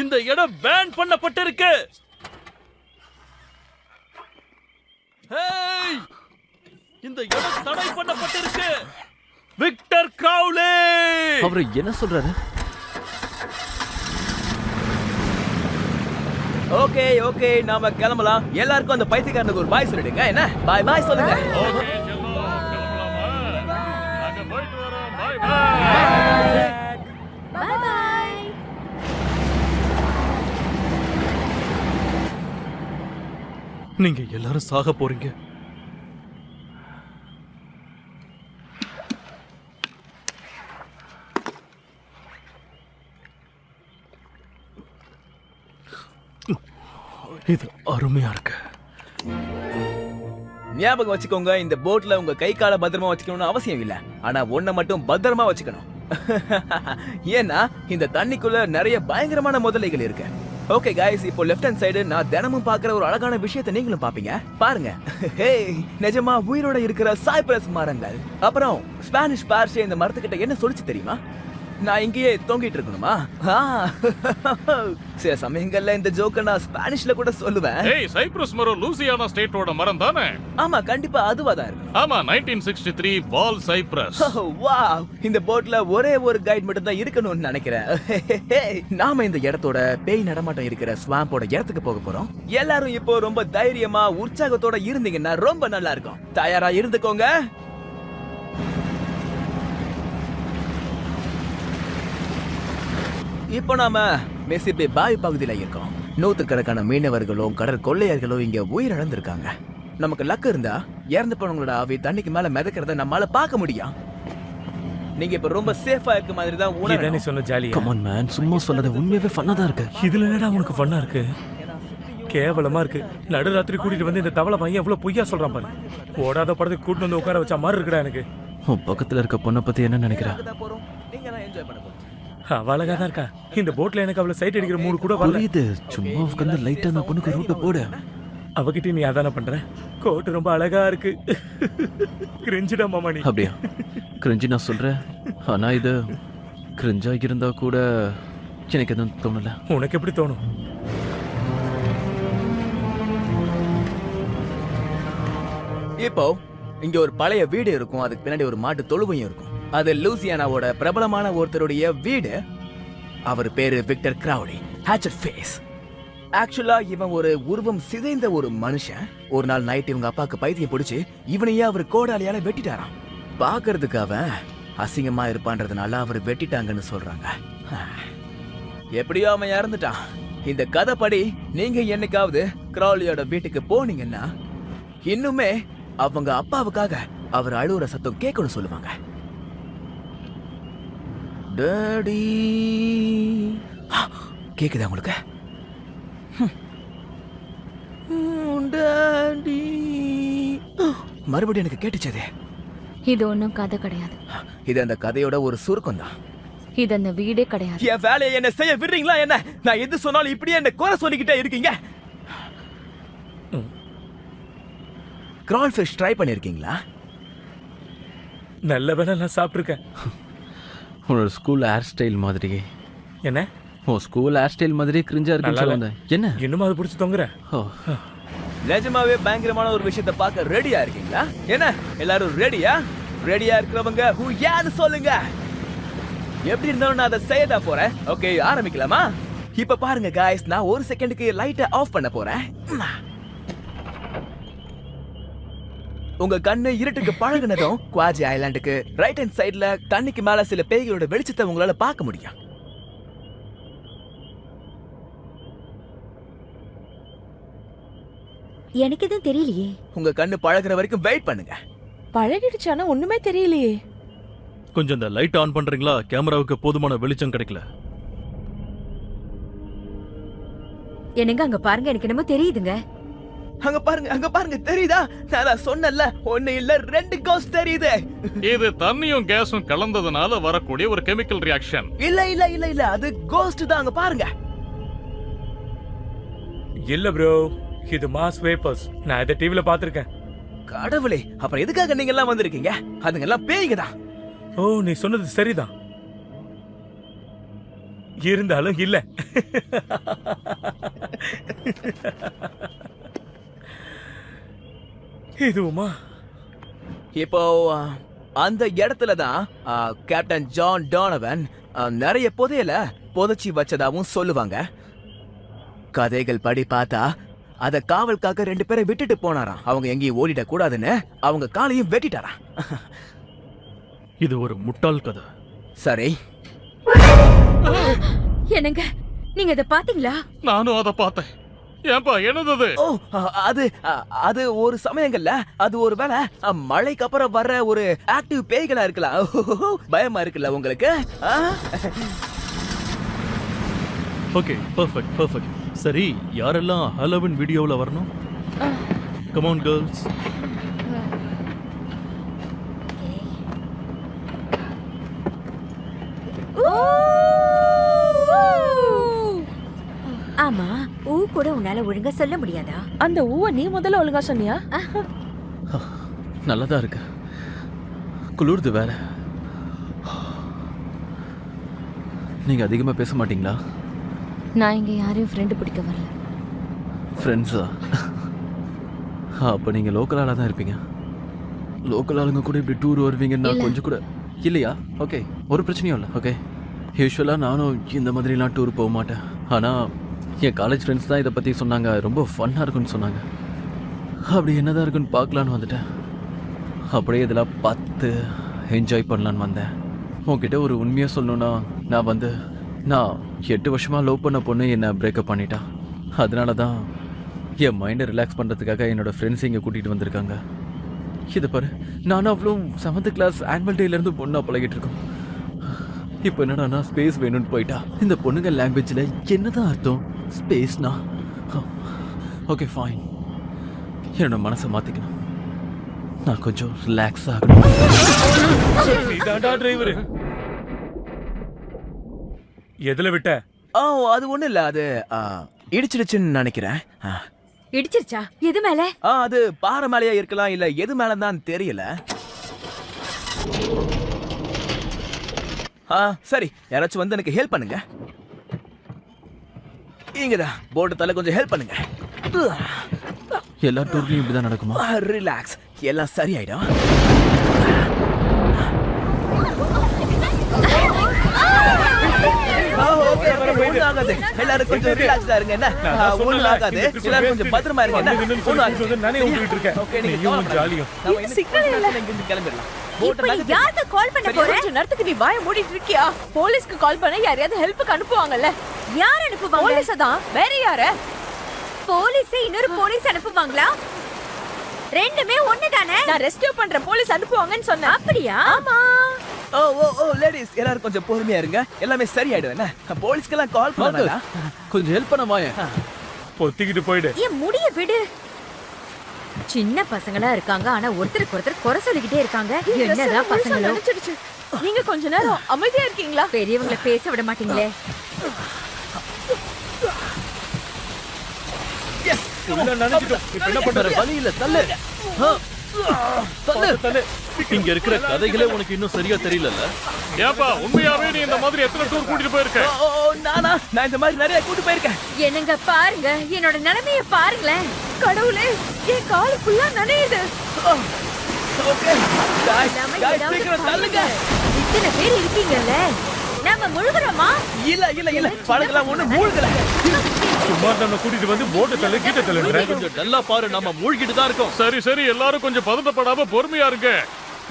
இந்த இடம் பேன் பண்ணப்பட்டிருக்கு. ஹேய், இந்த இடம் தடை பண்ணப்பட்டிருக்கு. விக்டர் கிரவுலே. அவரு என்ன சொல்றாரு? ஓகே ஓகே நாம கிளம்பலாம். எல்லாருக்கும் அந்த பைத்தியக்காரனுக்கு ஒரு பாய் சொல்லிடுங்க. என்ன பாய் பாய் சொல்லுங்க. ஓகே செல்லம், கிளம்பலாமா? நாங்க போயிட்டு வரோம். Bye bye. Bye bye. நீங்க எல்லாரும் சாக போறீங்க. இது அருமையா இருக்கு. ஞாபகம் வச்சுக்கோங்க, இந்த போட்ல உங்க கை கால பத்திரமா வச்சுக்கணும்னு அவசியம் இல்ல. ஆனா ஒன்ன மட்டும் பத்திரமா வச்சுக்கணும். ஏன்னா இந்த தண்ணிக்குள்ள நிறைய பயங்கரமான முதலைகள் இருக்கு. ஓகே गाइस, இப்போ லெஃப்ட் ஹேண்ட் சைடு நான் தினமும் பார்க்குற ஒரு அழகான விஷயத்தை நீங்களும் பாப்பீங்க. பாருங்க. ஹே, நிஜமா உயிரோட இருக்கிற சைப்ரஸ் மரங்கள். அப்புறம் ஸ்பானிஷ் பார்ஷே இந்த மரத்துக்கிட்ட என்ன சொல்லுச்சு தெரியுமா? நான் இங்கேயே தொங்கிட்டு இருக்கணுமா? சில சமயங்கள்ல இந்த ஜோக்க நான் ஸ்பானிஷ்ல கூட சொல்லுவேன். ஏய், சைப்ரஸ் மரம் லூசியானா ஸ்டேட்டோட மரம் தானே? ஆமா கண்டிப்பா அதுவா தான் இருக்கும். ஆமா, 1963 பால் சைப்ரஸ். வாவ், இந்த போட்ல ஒரே ஒரு கைட் மட்டும் தான் இருக்கணும்னு நினைக்கிறேன். நாம இந்த இடத்தோட பேய் நடமாட்டம் இருக்கிற ஸ்வாம்போட இடத்துக்கு போக போறோம். எல்லாரும் இப்போ ரொம்ப தைரியமா உற்சாகத்தோட இருந்தீங்கன்னா ரொம்ப நல்லா இருக்கும். தயாரா இருந்துக்கோங்க. இப்போ நாம மெசிபே பாய் பகுதியில இருக்கோம். நூத்துக்கணக்கான மீனவர்களும் கடற் கொள்ளையர்களும் இங்க உயிரிழந்திருக்காங்க. நமக்கு லக் இருந்தா இறந்து போனவங்களோட ஆவி தண்ணிக்கு மேல மிதக்கிறத நம்மால பார்க்க முடியும். நீங்க இப்ப ரொம்ப சேஃபா இருக்க மாதிரி தான் இதானே சொன்ன ஜாலியா? கம் ஆன் மேன், சும்மா சொல்லாத, உண்மையாவே ஃபன்னா தான் இருக்கு. இதுல என்னடா உனக்கு ஃபன்னா இருக்கு? கேவலமா இருக்கு. நடுராத்திரி கூட்டிட்டு வந்து இந்த தவளை பையன் எவ்வளவு பொய்யா சொல்றான் பாரு. ஓடாத படத்துக்கு கூட்டிட்டு வந்து உட்கார வச்ச மாதிரி இருக்குடா எனக்கு. உன் பக்கத்துல இருக்க பொண்ணை பத்தி என்ன நினைக்கிறா? நீங்க தான் என்ஜாய் பண்ண போறீங்க. அவ அழகா தான் இருக்கா. இந்த போட்ல எனக்கு அவளை சைட் அடிக்கிற மூடு கூட வரல. புரியுது, சும்மா உட்கார்ந்து லைட்டா அந்த பொண்ணுக்கு ரூட்ட போடு. அவகிட்ட நீ அதான பண்ற? கோட் ரொம்ப அழகா இருக்கு. கிரிஞ்சிடா மாமா நீ. அப்படியா? கிரிஞ்சி நான் சொல்றேன், ஆனா இது கிரிஞ்சா இருந்தா கூட எனக்கு எதுவும் தோணல. உனக்கு எப்படி தோணும்? இப்போ இங்க ஒரு பழைய வீடு இருக்கும். அதுக்கு பின்னாடி ஒரு மாட்டு தொழுவையும் இருக்கும். அது லூசியானாவோட பிரபலமான ஒருத்தருடைய வீடு. அவர் பேரு விக்டர் கிரவுலி, ஹேச்சட் ஃபேஸ். ஆக்சுவலா இவன் ஒரு உருவம் சிதைந்த ஒரு மனுஷன். ஒரு நாள் நைட் இவங்க அப்பாக்கு பைத்தியம் பிடிச்சு இவனையே அவர் கோடாலியால வெட்டிட்டாராம். பாக்குறதுக்கு அவன் அசிங்கமா இருப்பான்றதுனால அவர் வெட்டிட்டாங்கன்னு சொல்றாங்க. எப்படியோ அவன் இறந்துட்டான். இந்த கதைப்படி நீங்க என்னைக்காவது கிரவுலியோட வீட்டுக்கு போனீங்கன்னா இன்னுமே அவங்க அப்பாவுக்காக அவர் அழுவுற சத்தம் கேட்கணும் சொல்லுவாங்க. டாடி, கேக்குதா உங்களுக்கு? டாடி, மறுபடியும் எனக்கு கேட்டுச்சதே. இது ஒன்றும் கதை கிடையாது. இது அந்த கதையோட ஒரு சுருக்கம் தான். இது அந்த வீடே கிடையாது. என் வேலையை என்ன செய்ய விடுறீங்களா? என்ன நான் எது சொன்னாலும் இப்படியே என்ன குறை சொல்லிக்கிட்டே இருக்கீங்க. கிரால்ஃபிஷ் ட்ரை பண்ணிருக்கீங்களா? நல்ல வேலை நான் சாப்பிட்டுருக்கேன். உன்னோட ஸ்கூல் ஹேர் ஸ்டைல் மாதிரி. என்ன? ஓ, ஸ்கூல் ஹேர் ஸ்டைல் மாதிரி கிரிஞ்சா இருக்கு. என்ன இன்னும் அது பிடிச்சி தொங்குற? ஓ, நிஜமாவே பயங்கரமான ஒரு விஷயத்தை பார்க்க ரெடியா இருக்கீங்களா? என்ன எல்லாரும் ரெடியா? ரெடியா இருக்கிறவங்க யாரு சொல்லுங்க. எப்படி இருந்தாலும் நான் அதை செய்யதான் போறேன். ஓகே, ஆரம்பிக்கலாமா? இப்ப பாருங்க गाइस, நான் ஒரு செகண்டுக்கு லைட்டை ஆஃப் பண்ண போறேன். உங்க கண்ணு இருட்டுக்கு பழகுனதும் குவாஜி ஐலாண்டுக்கு ரைட் ஹேண்ட் சைடுல தண்ணிக்கு மேல சில பேய்களோட வெளிச்சத்தை உங்களால பார்க்க முடியும். எனக்கு எதுவும் தெரியலையே. உங்க கண்ணு பழகுற வரைக்கும் வெயிட் பண்ணுங்க. பழகிடுச்சானா ஒண்ணுமே தெரியலையே. கொஞ்சம் இந்த லைட் ஆன் பண்றீங்களா? கேமராவுக்கு போதுமான வெளிச்சம் கிடைக்கல. என்னங்க அங்க பாருங்க, எனக்கு என்னமோ தெரியுதுங்க. அங்க பாருங்க தெரியுதா? நான் சொன்னல, ஒண்ணு இல்ல 2 கோஸ்ட் தெரியுது. இது தண்ணியும் கேஸும் கலந்ததுனால வரக்கூடிய ஒரு கெமிக்கல் ரியாக்ஷன். இல்ல அது கோஸ்ட் தான். அங்க பாருங்க. இல்ல ப்ரோ, இது மாஸ் வேப்பர்ஸ். நான் இத டிவில பாத்துர்க்கேன். கடவுளே, அப்புறம் எதுக்காக நீங்க எல்லாம் வந்திருக்கீங்க? அதுங்க எல்லாம் பேய்ங்க தான். ஓ, நீ சொன்னது சரிதான். இருந்தாலும் இல்ல. இதுவுமா? இப்போ அந்த இடத்துல தான் கேப்டன் ஜான் டோனவன் நிறைய புதையல புதைச்சி வச்சதாவும் சொல்லுவாங்க. கதைகள் படி பார்த்தா அத காவல்காக 2 பேரை விட்டுட்டு போனாராம். அவங்க எங்கேயும் ஓடிட கூடாதுன்னு அவங்க காலையும் வெட்டிட்டாராம். இது ஒரு முட்டாள் கதை. சரி, என்னங்க நீங்க இத பாத்தீங்களா? நானும் அதை பார்த்தேன். ஏன்பா என்னது? ஓ, அது ஒரு சமயங்கள்ல அது ஒருவேளை மழைக்கு அப்புறம் வர்ற ஒரு ஆக்டிவ் பேய்களா இருக்கலாம். பயமா இருக்குல்ல உங்களுக்கு? Okay, perfect. சரி, யாரெல்லாம் ஹாலோவின் வீடியோவில் வரணும்? Come on girls. ஆமா, ஊ கூட உன்னால ஒழுங்கா சொல்ல முடியாதா? அந்த ஊவை நீ முதல்ல ஒழுங்கா சொன்னியா? நல்லதா இருக்கு. குளிர்து வேற. நீங்க அதிகமா பேச மாட்டீங்களா? நான் இங்க யாரையும் ஃப்ரெண்டு பிடிக்க வரல. ஃப்ரெண்ட்ஸா? அப்ப நீங்க லோக்கல் ஆளா தான் இருப்பீங்க. லோக்கல் ஆளுங்க கூட இப்படி டூர் வருவீங்கன்னா கொஞ்சம் கூட இல்லையா? ஓகே, ஒரு பிரச்சனையும் இல்லை. ஓகே, யூஸ்வலாக நானும் இந்த மாதிரிலாம் டூர் போக மாட்டேன். ஆனால் என் காலேஜ் ஃப்ரெண்ட்ஸ் தான் இதை பற்றி சொன்னாங்க. ரொம்ப ஃபன்னாக இருக்குன்னு சொன்னாங்க. அப்படி என்னதான் இருக்குன்னு பார்க்கலான்னு வந்துட்டேன். அப்படியே இதெல்லாம் பார்த்து என்ஜாய் பண்ணலான்னு வந்தேன். உன்கிட்ட ஒரு உண்மையாக சொல்லணுன்னா, நான் 8 வருஷமாக லவ் பண்ண பொண்ணு என்னை பிரேக்கப் பண்ணிட்டான். அதனால தான் என் மைண்டை ரிலாக்ஸ் பண்ணுறதுக்காக என்னோடய ஃப்ரெண்ட்ஸ் இங்கே கூட்டிகிட்டு வந்திருக்காங்க. இதை பாரு, நானும் அவ்வளோ 7th கிளாஸ் ஆனுவல் டேலேருந்து பொண்ணாக பழகிட்டு இருக்கோம். இப்போ என்னடா ஸ்பேஸ் வேணும்னு போயிட்டா. இந்த பொண்ணுங்க லாங்குவேஜில் என்னதான் அர்த்தம் ஸ்பேஸ்னா? ஓகே ஃபைன், என்னோட மனசை மாற்றிக்கணும். நான் கொஞ்சம் ரிலாக்ஸ் ஆகணும். டிரைவர் எதுல விட்ட? அது ஒண்ணு இல்ல, அது இடிச்சிடுச்சுன்னு நினைக்கிறேன். இடிச்சிருச்சா? எது மேல? அது பாறை மேலேயே இருக்கலாம், இல்ல எது மேல தான் தெரியல. சரி, யாராச்சும் வந்து எனக்கு ஹெல்ப் பண்ணுங்க. இங்கதான் போட்டு தலை, கொஞ்சம் ஹெல்ப் பண்ணுங்க. எல்லா டூர்லையும் இப்படிதான் நடக்குமா? ரிலாக்ஸ், எல்லாம் சரியாயிடும். எல்லாரும் கொஞ்சம் ரிலாக்ஸ்டா இருங்க. என்ன ஒண்ணும் ஆகாது. எல்லாரும் கொஞ்சம் பத்திரமா இருங்க. நானே ஓட்டிட்டு இருக்கேன். ஓகே, நீங்க ஜாலியா கிளம்பிடலாம். யாருக்கு கால் பண்ண போற? கொஞ்ச நேரத்துக்கு நீ வாயை மூடிட்டு இருக்கியா? போலீஸ்க்கு கால் பண்ண யாரையாவது ஹெல்ப்புக்கு அனுப்புவாங்கல்ல? யார் அனுப்புவாங்க? போலீஸ் தான். வேற யாரு? போலீஸ் இன்னொரு போலீஸ் அனுப்புவாங்களா? ரெண்டுமே ஒண்ணுதானே? நான் ரெஸ்கியூ பண்ற போலீஸ் அனுப்புவாங்கன்னு சொன்னேன். அப்படியா? ஆமா. ஓ லேடிஸ், எல்லாரும் கொஞ்சம் பொறுமையா இருங்க. எல்லாமே சரியாயிடும். என்ன போலீஸ்க்கெல்லாம் கால் பண்ணாதா? கொஞ்சம் ஹெல்ப் பண்ண வாயே. பொத்திக்கிட்டு போயிடு. ஏன் முடிய விடு. சின்ன பசங்களா இருக்காங்க, ஆனா ஒருத்தருக்கு ஒருத்தர் குறை சொல்லிக்கிட்டே இருக்காங்க. என்னதான் பசங்களோ. நீங்க கொஞ்ச நேரம் அமைதியா இருக்கீங்களா? பெரியவங்களை பேச விட மாட்டீங்களே. வழி இல்ல, தள்ளு. தள்ளு. இங்க இருக்கிற கதைகளே உனக்கு இன்னும் சரியா தெரியலல்ல? ஏப்பா உண்மையாவே நீ இந்த மாதிரி எத்தனை டூர் கூட்டிட்டு போயிருக்க? நான் இந்த மாதிரி நிறைய கூட்டு போயிருக்கேன். என்னங்க பாருங்க, என்னோட நிலைமைய பாருங்களேன். கடவுளே, என் கால் ஃபுல்லா நனையுது. ஓகே guys, நம்ம guys, ஏதாவது சீக்கிரம் தள்ளுங்க. இத்தனை பேர் இருக்கீங்கல்ல, நாம முழுகுறோமா? இல்ல படகுலாம் ஒண்ணு மூழ்கல. சும்மா நம்ம கூட்டிட்டு வந்து போட்டு தள்ளு கீட்ட தள்ளுன்ற. கொஞ்சம் நல்லா பாரு, நம்ம மூழ்கிட்டு தான் இருக்கோம். சரி எல்லாரும் கொஞ்சம் பதட்டப்படாம பொறுமையா இருங்க.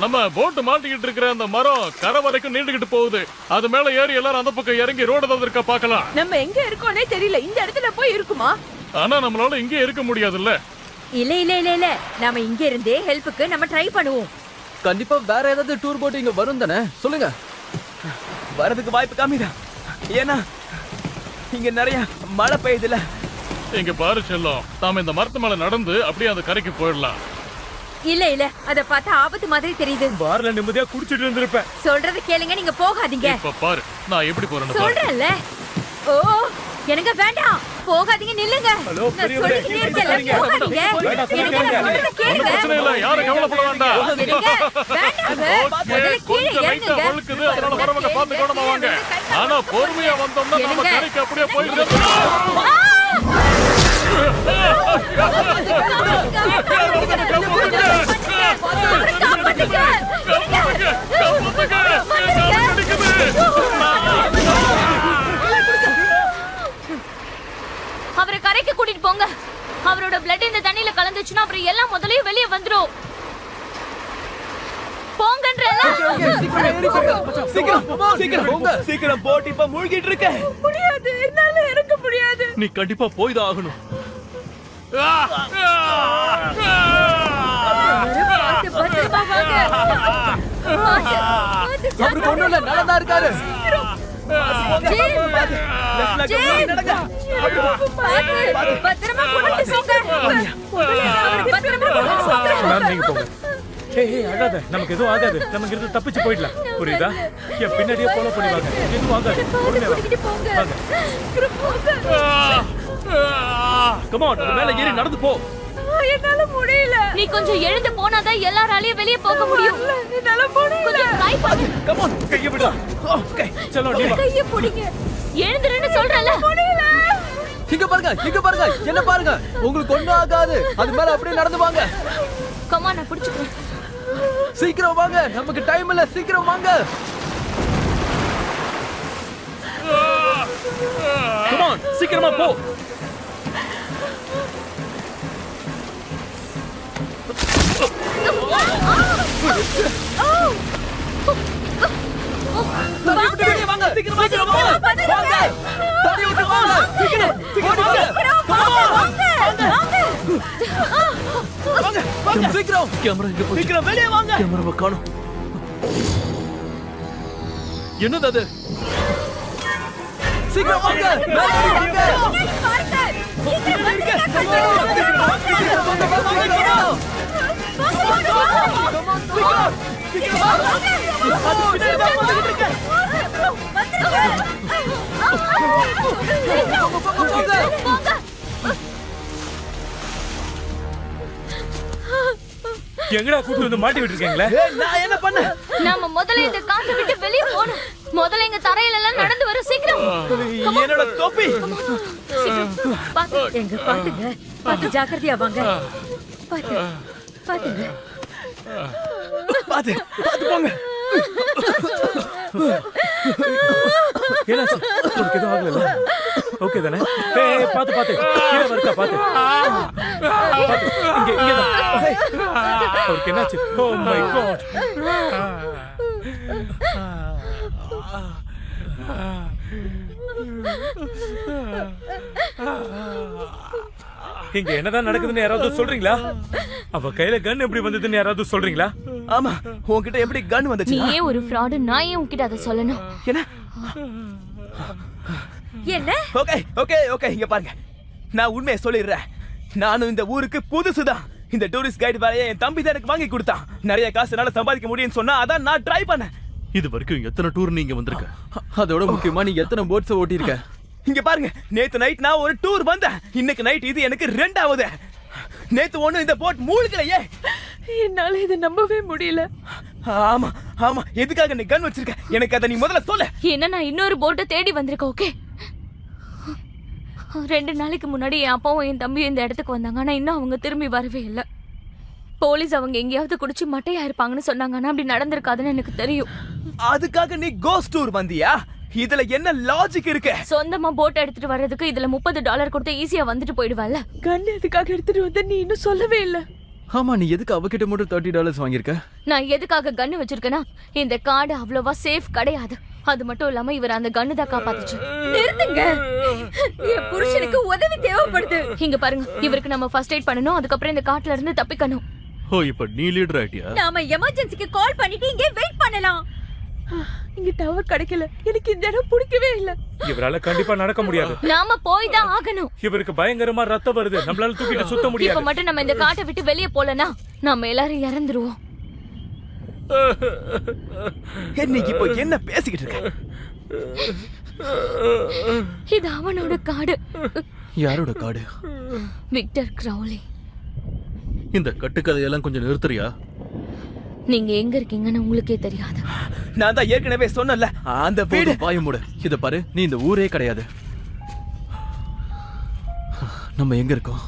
நம்ம போட்டு மாட்டிக்கிட்டு இருக்கிற அந்த மரம் கரை வரைக்கும் நீண்டுகிட்டு போகுது. அது மேல ஏறி எல்லாரும் அந்த பக்கம் இறங்கி ரோடு ஏதாவது இருக்கா பார்க்கலாம். நம்ம எங்க இருக்கோனே தெரியல. இந்த இடத்துல போய் இருக்குமா? ஆனா நம்மளால இங்கே இருக்க முடியாதுல்ல. இல்ல நாம இங்க இருந்தே ஹெல்ப்புக்கு நம்ம ட்ரை பண்ணுவோம். கண்டிப்பா வேற ஏதாவது டூர் போட்டு இங்க வரும் தானே? சொல்லுங்க. வரதுக்கு வாய்ப்பு கம்மிதான். ஏன்னா இங்க நிறைய மழை பெய்யுதுல. இங்க பாரு செல்லம், நாம இந்த மரத்து மேல நடந்து அப்படியே அந்த கரைக்கு போயிடலாம். இல்ல அத பார்த்தா ஆபத்து மாதிரி தெரியுது. பார்ல நிம்மதியா குடிச்சிட்டு இருந்திருப்பேன். சொல்றது கேளுங்க, நீங்க போகாதீங்க. இப்ப பாரு நான் எப்படி போறேன்னு பாரு. சொல்றேன்ல. ஓ எனக்கு வேண்டாம், போகாதீங்க, நில்லுங்க. ஹலோ, நான் சொல்லிக்கிட்டே இருக்கேன்ல, போகாதீங்க. வேண்டாம், எனக்கு நான் சொல்றத ஒண்ணும் கேளுங்க. பிரச்சனை இல்ல, யாரும் கவலைப்பட வேண்டாம். எனக்கு வேண்டாங்க. முதல்ல கீழே கொஞ்சம் லைட்டா இறங்குங்க. வழுக்குது, அதனால வரவங்க பார்த்து கவனமா வாங்க. ஆனா பொறுமையா வந்தோம்னா நம்ம இருங்க. கரைக்கு அப்படியே போயிடுறோம். அவரை கரைக்கு கூட்டிட்டு போங்க. அவரோட பிளட் இந்த தண்ணியில கலந்துச்சுன்னா அப்புறம் எல்லாம் முதலையும் வெளியே வந்துரும். போங்கன்றல. சீக்கிரம் போட்டு இப்ப மூழ்கிட்டு இருக்க. முடியாது, என்னால இறக்க முடியாது. நீ கண்டிப்பா போய் தான் ஆகணும். பத்திரமா வாங்க. அவருக்கு ஒண்ணும் இல்ல, நல்லா தான் இருக்காரு. பத்திரமா கூட்டிட்டு போங்க. பத்திரமா கூட்டிட்டு போங்க. மேம் நீங்க போங்க. ஏய் அழாத, நமக்கு எதுவும் ஆகாது. நமக்கு இருந்து தப்பிச்சு போயிடலாம். புரியுதா? என் பின்னாடியே ஃபாலோ பண்ணி வாங்க. எதுவும் ஆகாது. பொறுமையா கூட்டிட்டு போங்க. கம் ஆன், அது மேல ஏறி நடந்து போ. என்னால முடியல. நீ கொஞ்சம் எழுந்து போனாதான் எல்லாராலையும் வெளியே போக முடியும். என்னால முடியல. கொஞ்சம் ட்ரை பண்ணு. கம் ஆன், கைய விடு. ஓகே சலோ நீ வா. கைய பிடிங்க. எழுந்துருன்னு சொல்றல. இங்க பாருங்க, என்ன பாருங்க. உங்களுக்கு ஒண்ணும் ஆகாது. அது மேல அப்படியே நடந்து வாங்க. கமா, நான் பிடிச்சுக்கிறேன். சீக்கிரம் வாங்க, நமக்கு டைம் இல்ல. சீக்கிரம் வாங்க. கம் ஆன், சீக்கிரமா போ. தண்ணி விட்டு வெளிய வாங்க. சீக்கிரம் வாங்க. தண்ணி விட்டு வாங்க. சீக்கிரம் வாங்க. சீக்கிரம். கேமரா இங்க போச்சு. சீக்கிரம் வெளியே வாங்க. கேமராவை காணோம். என்னது அது? சீக்கிரம் வாங்க. மேல வாங்க. எங்கடா கூட்டி வந்து மாட்டி விட்டுருக்கீங்களே? நான் என்ன பண்ண? நாம முதல்ல இந்த காட்டை விட்டு வெளியே போகணும். முதல்ல எங்க தரையில எல்லாம் நடந்து வரும். சீக்கிரம். என்னோட தொப்பி. பாத்து. எங்க பாத்துங்க. பாத்து ஜாக்கிரதையா வாங்க. பாத்துங்க. பாத்து போங்க. என்னாச்சு? உனக்கு எதுவும் ஆகல? ஓகே தானே? ஏய் பாத்து கீழே வரக்கா பாத்து. இங்க அவருக்கு என்னாச்சு? Oh my God. இங்க என்னதான் நடக்குதுன்னு யாராவது சொல்றீங்களா? அவ கையில கன் எப்படி வந்ததுன்னு யாராவது சொல்றீங்களா? ஆமா, உன்கிட்ட எப்படி கன் வந்துச்சு? நீயே ஒரு ஃப்ராட். நான் ஏன் உன்கிட்ட அதை சொல்லணும்? என்ன? ஓகே இங்க பாருங்க. நான் உண்மையை சொல்லிடுறேன். நானும் இந்த ஊருக்கு புதுசுதான். இந்த டூரிஸ்ட் கைடு வேலையை என் தம்பி தான் எனக்கு வாங்கி கொடுத்தான். நிறைய காசுனால சம்பாதிக்க முடியும்னு சொன்னா அதான் நான் ட்ரை பண்ணேன். இது வரைக்கும் எத்தனை டூர் நீங்க வந்திருக்க? அதோட முக்கியமா நீ எத்தனை போட்ஸ் ஓட்டி இருக்க? இங்க பாருங்க, நேத்து நைட் நான் ஒரு டூர் வந்தேன். இன்னைக்கு நைட் இது எனக்கு 2வது. நேத்து ஒண்ணு இந்த போட் மூழ்கலையே. என்னால இதை நம்பவே முடியல. ஆமா ஆமா, எதுக்காக நீ கன் வச்சிருக்க? எனக்கு அதை நீ முதல்ல சொல்ல. என்ன நான் இன்னொரு போட்டை தேடி வந்திருக்கேன். ஓகே, 2 நாளைக்கு முன்னாடி என் அப்பாவும் என் தம்பியும் இந்த இடத்துக்கு வந்தாங்க. ஆனா இன்னும் அவங்க திரும்பி வரவே இல்லை. போலீஸ் அவங்க எங்கேயாவது குடிச்சு மட்டையா இருப்பாங்கன்னு சொன்னாங்க. ஆனா அப்படி நடந்திருக்காதுன்னு எனக்கு தெரியும். அதுக்காக நீ கோஸ்ட் டூர் வந்தியா? இதுல என்ன லாஜிக் இருக்கு? சொந்தமா போட் எடுத்துட்டு வர்றதுக்கு இதுல $30 கொடுத்து ஈஸியா வந்துட்டு போயிடுவாள்ல. கன் எதுக்காக எடுத்துட்டு வந்த நீ இன்னும் சொல்லவே இல்ல. ஆமா, நீ எதுக்கு அவகிட்ட மட்டும் $30 வாங்கியிருக்க? நான் எதுக்காக கன்னு வச்சிருக்கேன்னா, இந்த காடு அவ்வளவா சேஃப் கிடையாது. அது மட்டும் இல்லாம இவர் அந்த கன்னு தான் காப்பாத்துச்சு. நிறுத்துங்க, என் புருஷனுக்கு உதவி தேவைப்படுது. இங்க பாருங்க, இவருக்கு நம்ம ஃபர்ஸ்ட் எய்ட் பண்ணணும். அதுக்கப்புறம் இந்த காட்டுல இருந்து தப்பிக்கணும். ஓ, இப்ப நீ லீடர் ஆயிட்டியா? நாம எமர்ஜென்சிக்கு கால் பண்ணிட்டு இங்கே வெயிட் பண்ணலாம். இங்க டவர் கிடைக்கல. எனக்கு இந்த இடம் பிடிக்கவே இல்ல. இவரால கண்டிப்பா நடக்க முடியாது. நாம போய் தான் ஆகணும். இவருக்கு பயங்கரமா ரத்தம் வருது. நம்மளால தூக்கிட்டு சுத்த இப்ப முடியாது. மட்டும் நம்ம இந்த காட்டை விட்டு வெளியே போலனா நம்ம எல்லாரும் இறந்துருவோம். என்ன இப்போ என்ன பேசிக்கிட்டு இருக்க? இது அவனோட காடு. யாரோட காடு? விக்டர் கிரவுலி. இந்த கட்டுக்கதையெல்லாம் கொஞ்சம் நிறுத்துறியா? நீங்க எங்க இருக்கீங்கன்னு உங்களுக்கே தெரியாது. நான் தான் ஏற்கனவே சொன்னல, அந்த வீடு. வாய மூடு. இத பாரு, நீ இந்த ஊரே கிடையாது. நம்ம எங்க இருக்கோம்?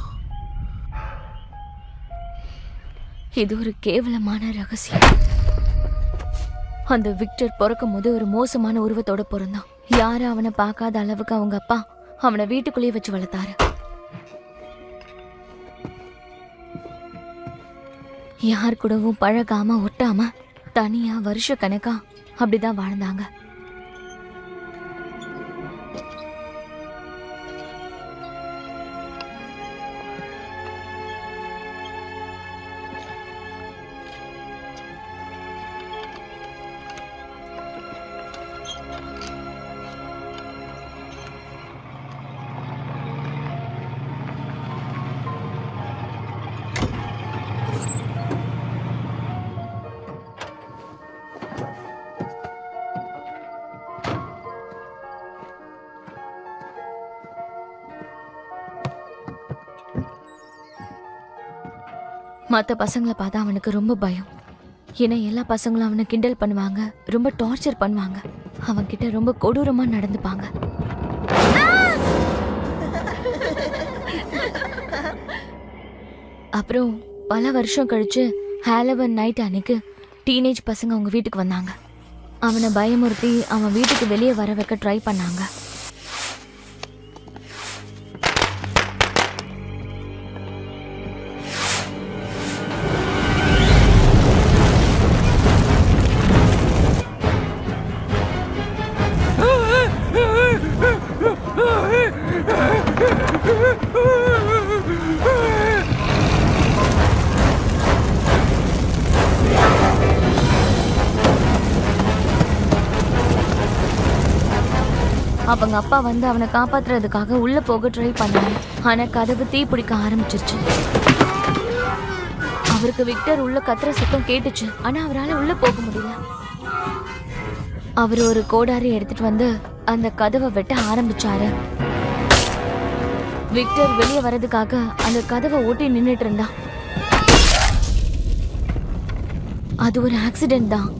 இது ஒரு கேவலமான ரகசியம். அந்த விக்டர் பிறக்கும் போது ஒரு மோசமான உருவத்தோட பிறந்தான். யாரும் அவனை பார்க்காத அளவுக்கு அவங்க அப்பா அவனை வீட்டுக்குள்ளேயே வச்சு வளர்த்தாரு. யார் கூடவும் பழகாம ஒட்டாம தனியா வருஷ கணக்கா அப்படிதான் வாழ்ந்தாங்க. மற்ற பசங்களை பார்த்தா அவனுக்கு ரொம்ப பயம். ஏன்னா எல்லா பசங்களும் அவனை கிண்டல் பண்ணுவாங்க, ரொம்ப டார்ச்சர் பண்ணுவாங்க, அவன்கிட்ட ரொம்ப கொடூரமா நடந்துப்பாங்க. அப்புறம் பல வருஷம் கழிச்சு ஹாலோவீன் நைட் அன்னைக்கு டீனேஜ் பசங்க அவங்க வீட்டுக்கு வந்தாங்க. அவனை பயமுறுத்தி அவன் வீட்டுக்கு வெளியே வர வைக்க ட்ரை பண்ணாங்க. அவங்க அப்பா வந்து அவனை காப்பாத்துறதுக்காக உள்ள போக ட்ரை பண்ணாரு. ஆனா கதவு தீ பிடிக்க ஆரம்பிச்சிருச்சு. அவருக்கு விக்டர் உள்ள கத்துற சத்தம் கேட்டுச்சு. ஆனா அவரால் உள்ள போக முடியல. அவர் ஒரு கோடாரி எடுத்துட்டு வந்து அந்த கதவை வெட்ட ஆரம்பிச்சாரு. விக்டர் வெளியே வர்றதுக்காக அந்த கதவை ஓட்டி நின்னுட்டு இருந்தான். அது ஒரு ஆக்சிடென்ட் தான்.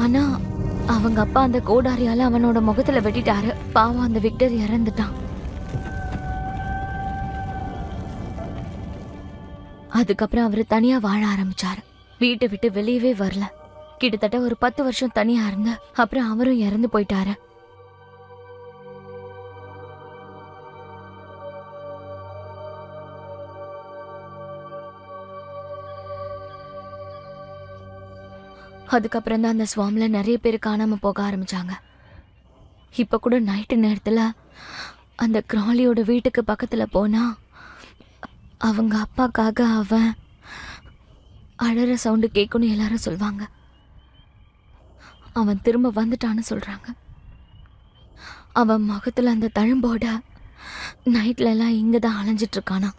ஆனா அவங்க அப்பா அந்த கோடாரியால அவனோட முகத்துல வெட்டிட்டாரு. பாவம், அந்த விக்டர் இறந்துட்டான். அதுக்கப்புறம் அவரு தனியா வாழ ஆரம்பிச்சாரு. வீட்டை விட்டு வெளியவே வரல. கிட்டத்தட்ட ஒரு 10 வருஷம் தனியா இருந்த அப்புறம் அவரும் இறந்து போயிட்டாரு. அதுக்கப்புறம் தான் அந்த ஸ்வாம்ல நிறைய பேர் காணாம போக ஆரம்பிச்சாங்க. இப்ப கூட நைட்டு நேரத்துல அந்த கிராலியோட வீட்டுக்கு பக்கத்துல போனா அவங்க அப்பாக்காக அவன் அழற சவுண்டு கேட்கணும் எல்லாரும் சொல்வாங்க. அவன் திரும்ப வந்துட்டான்னு சொல்றாங்க. அவன் முகத்துல அந்த தழும்போட நைட்ல எல்லாம் இங்கதான் அலைஞ்சிட்டு இருக்கானா.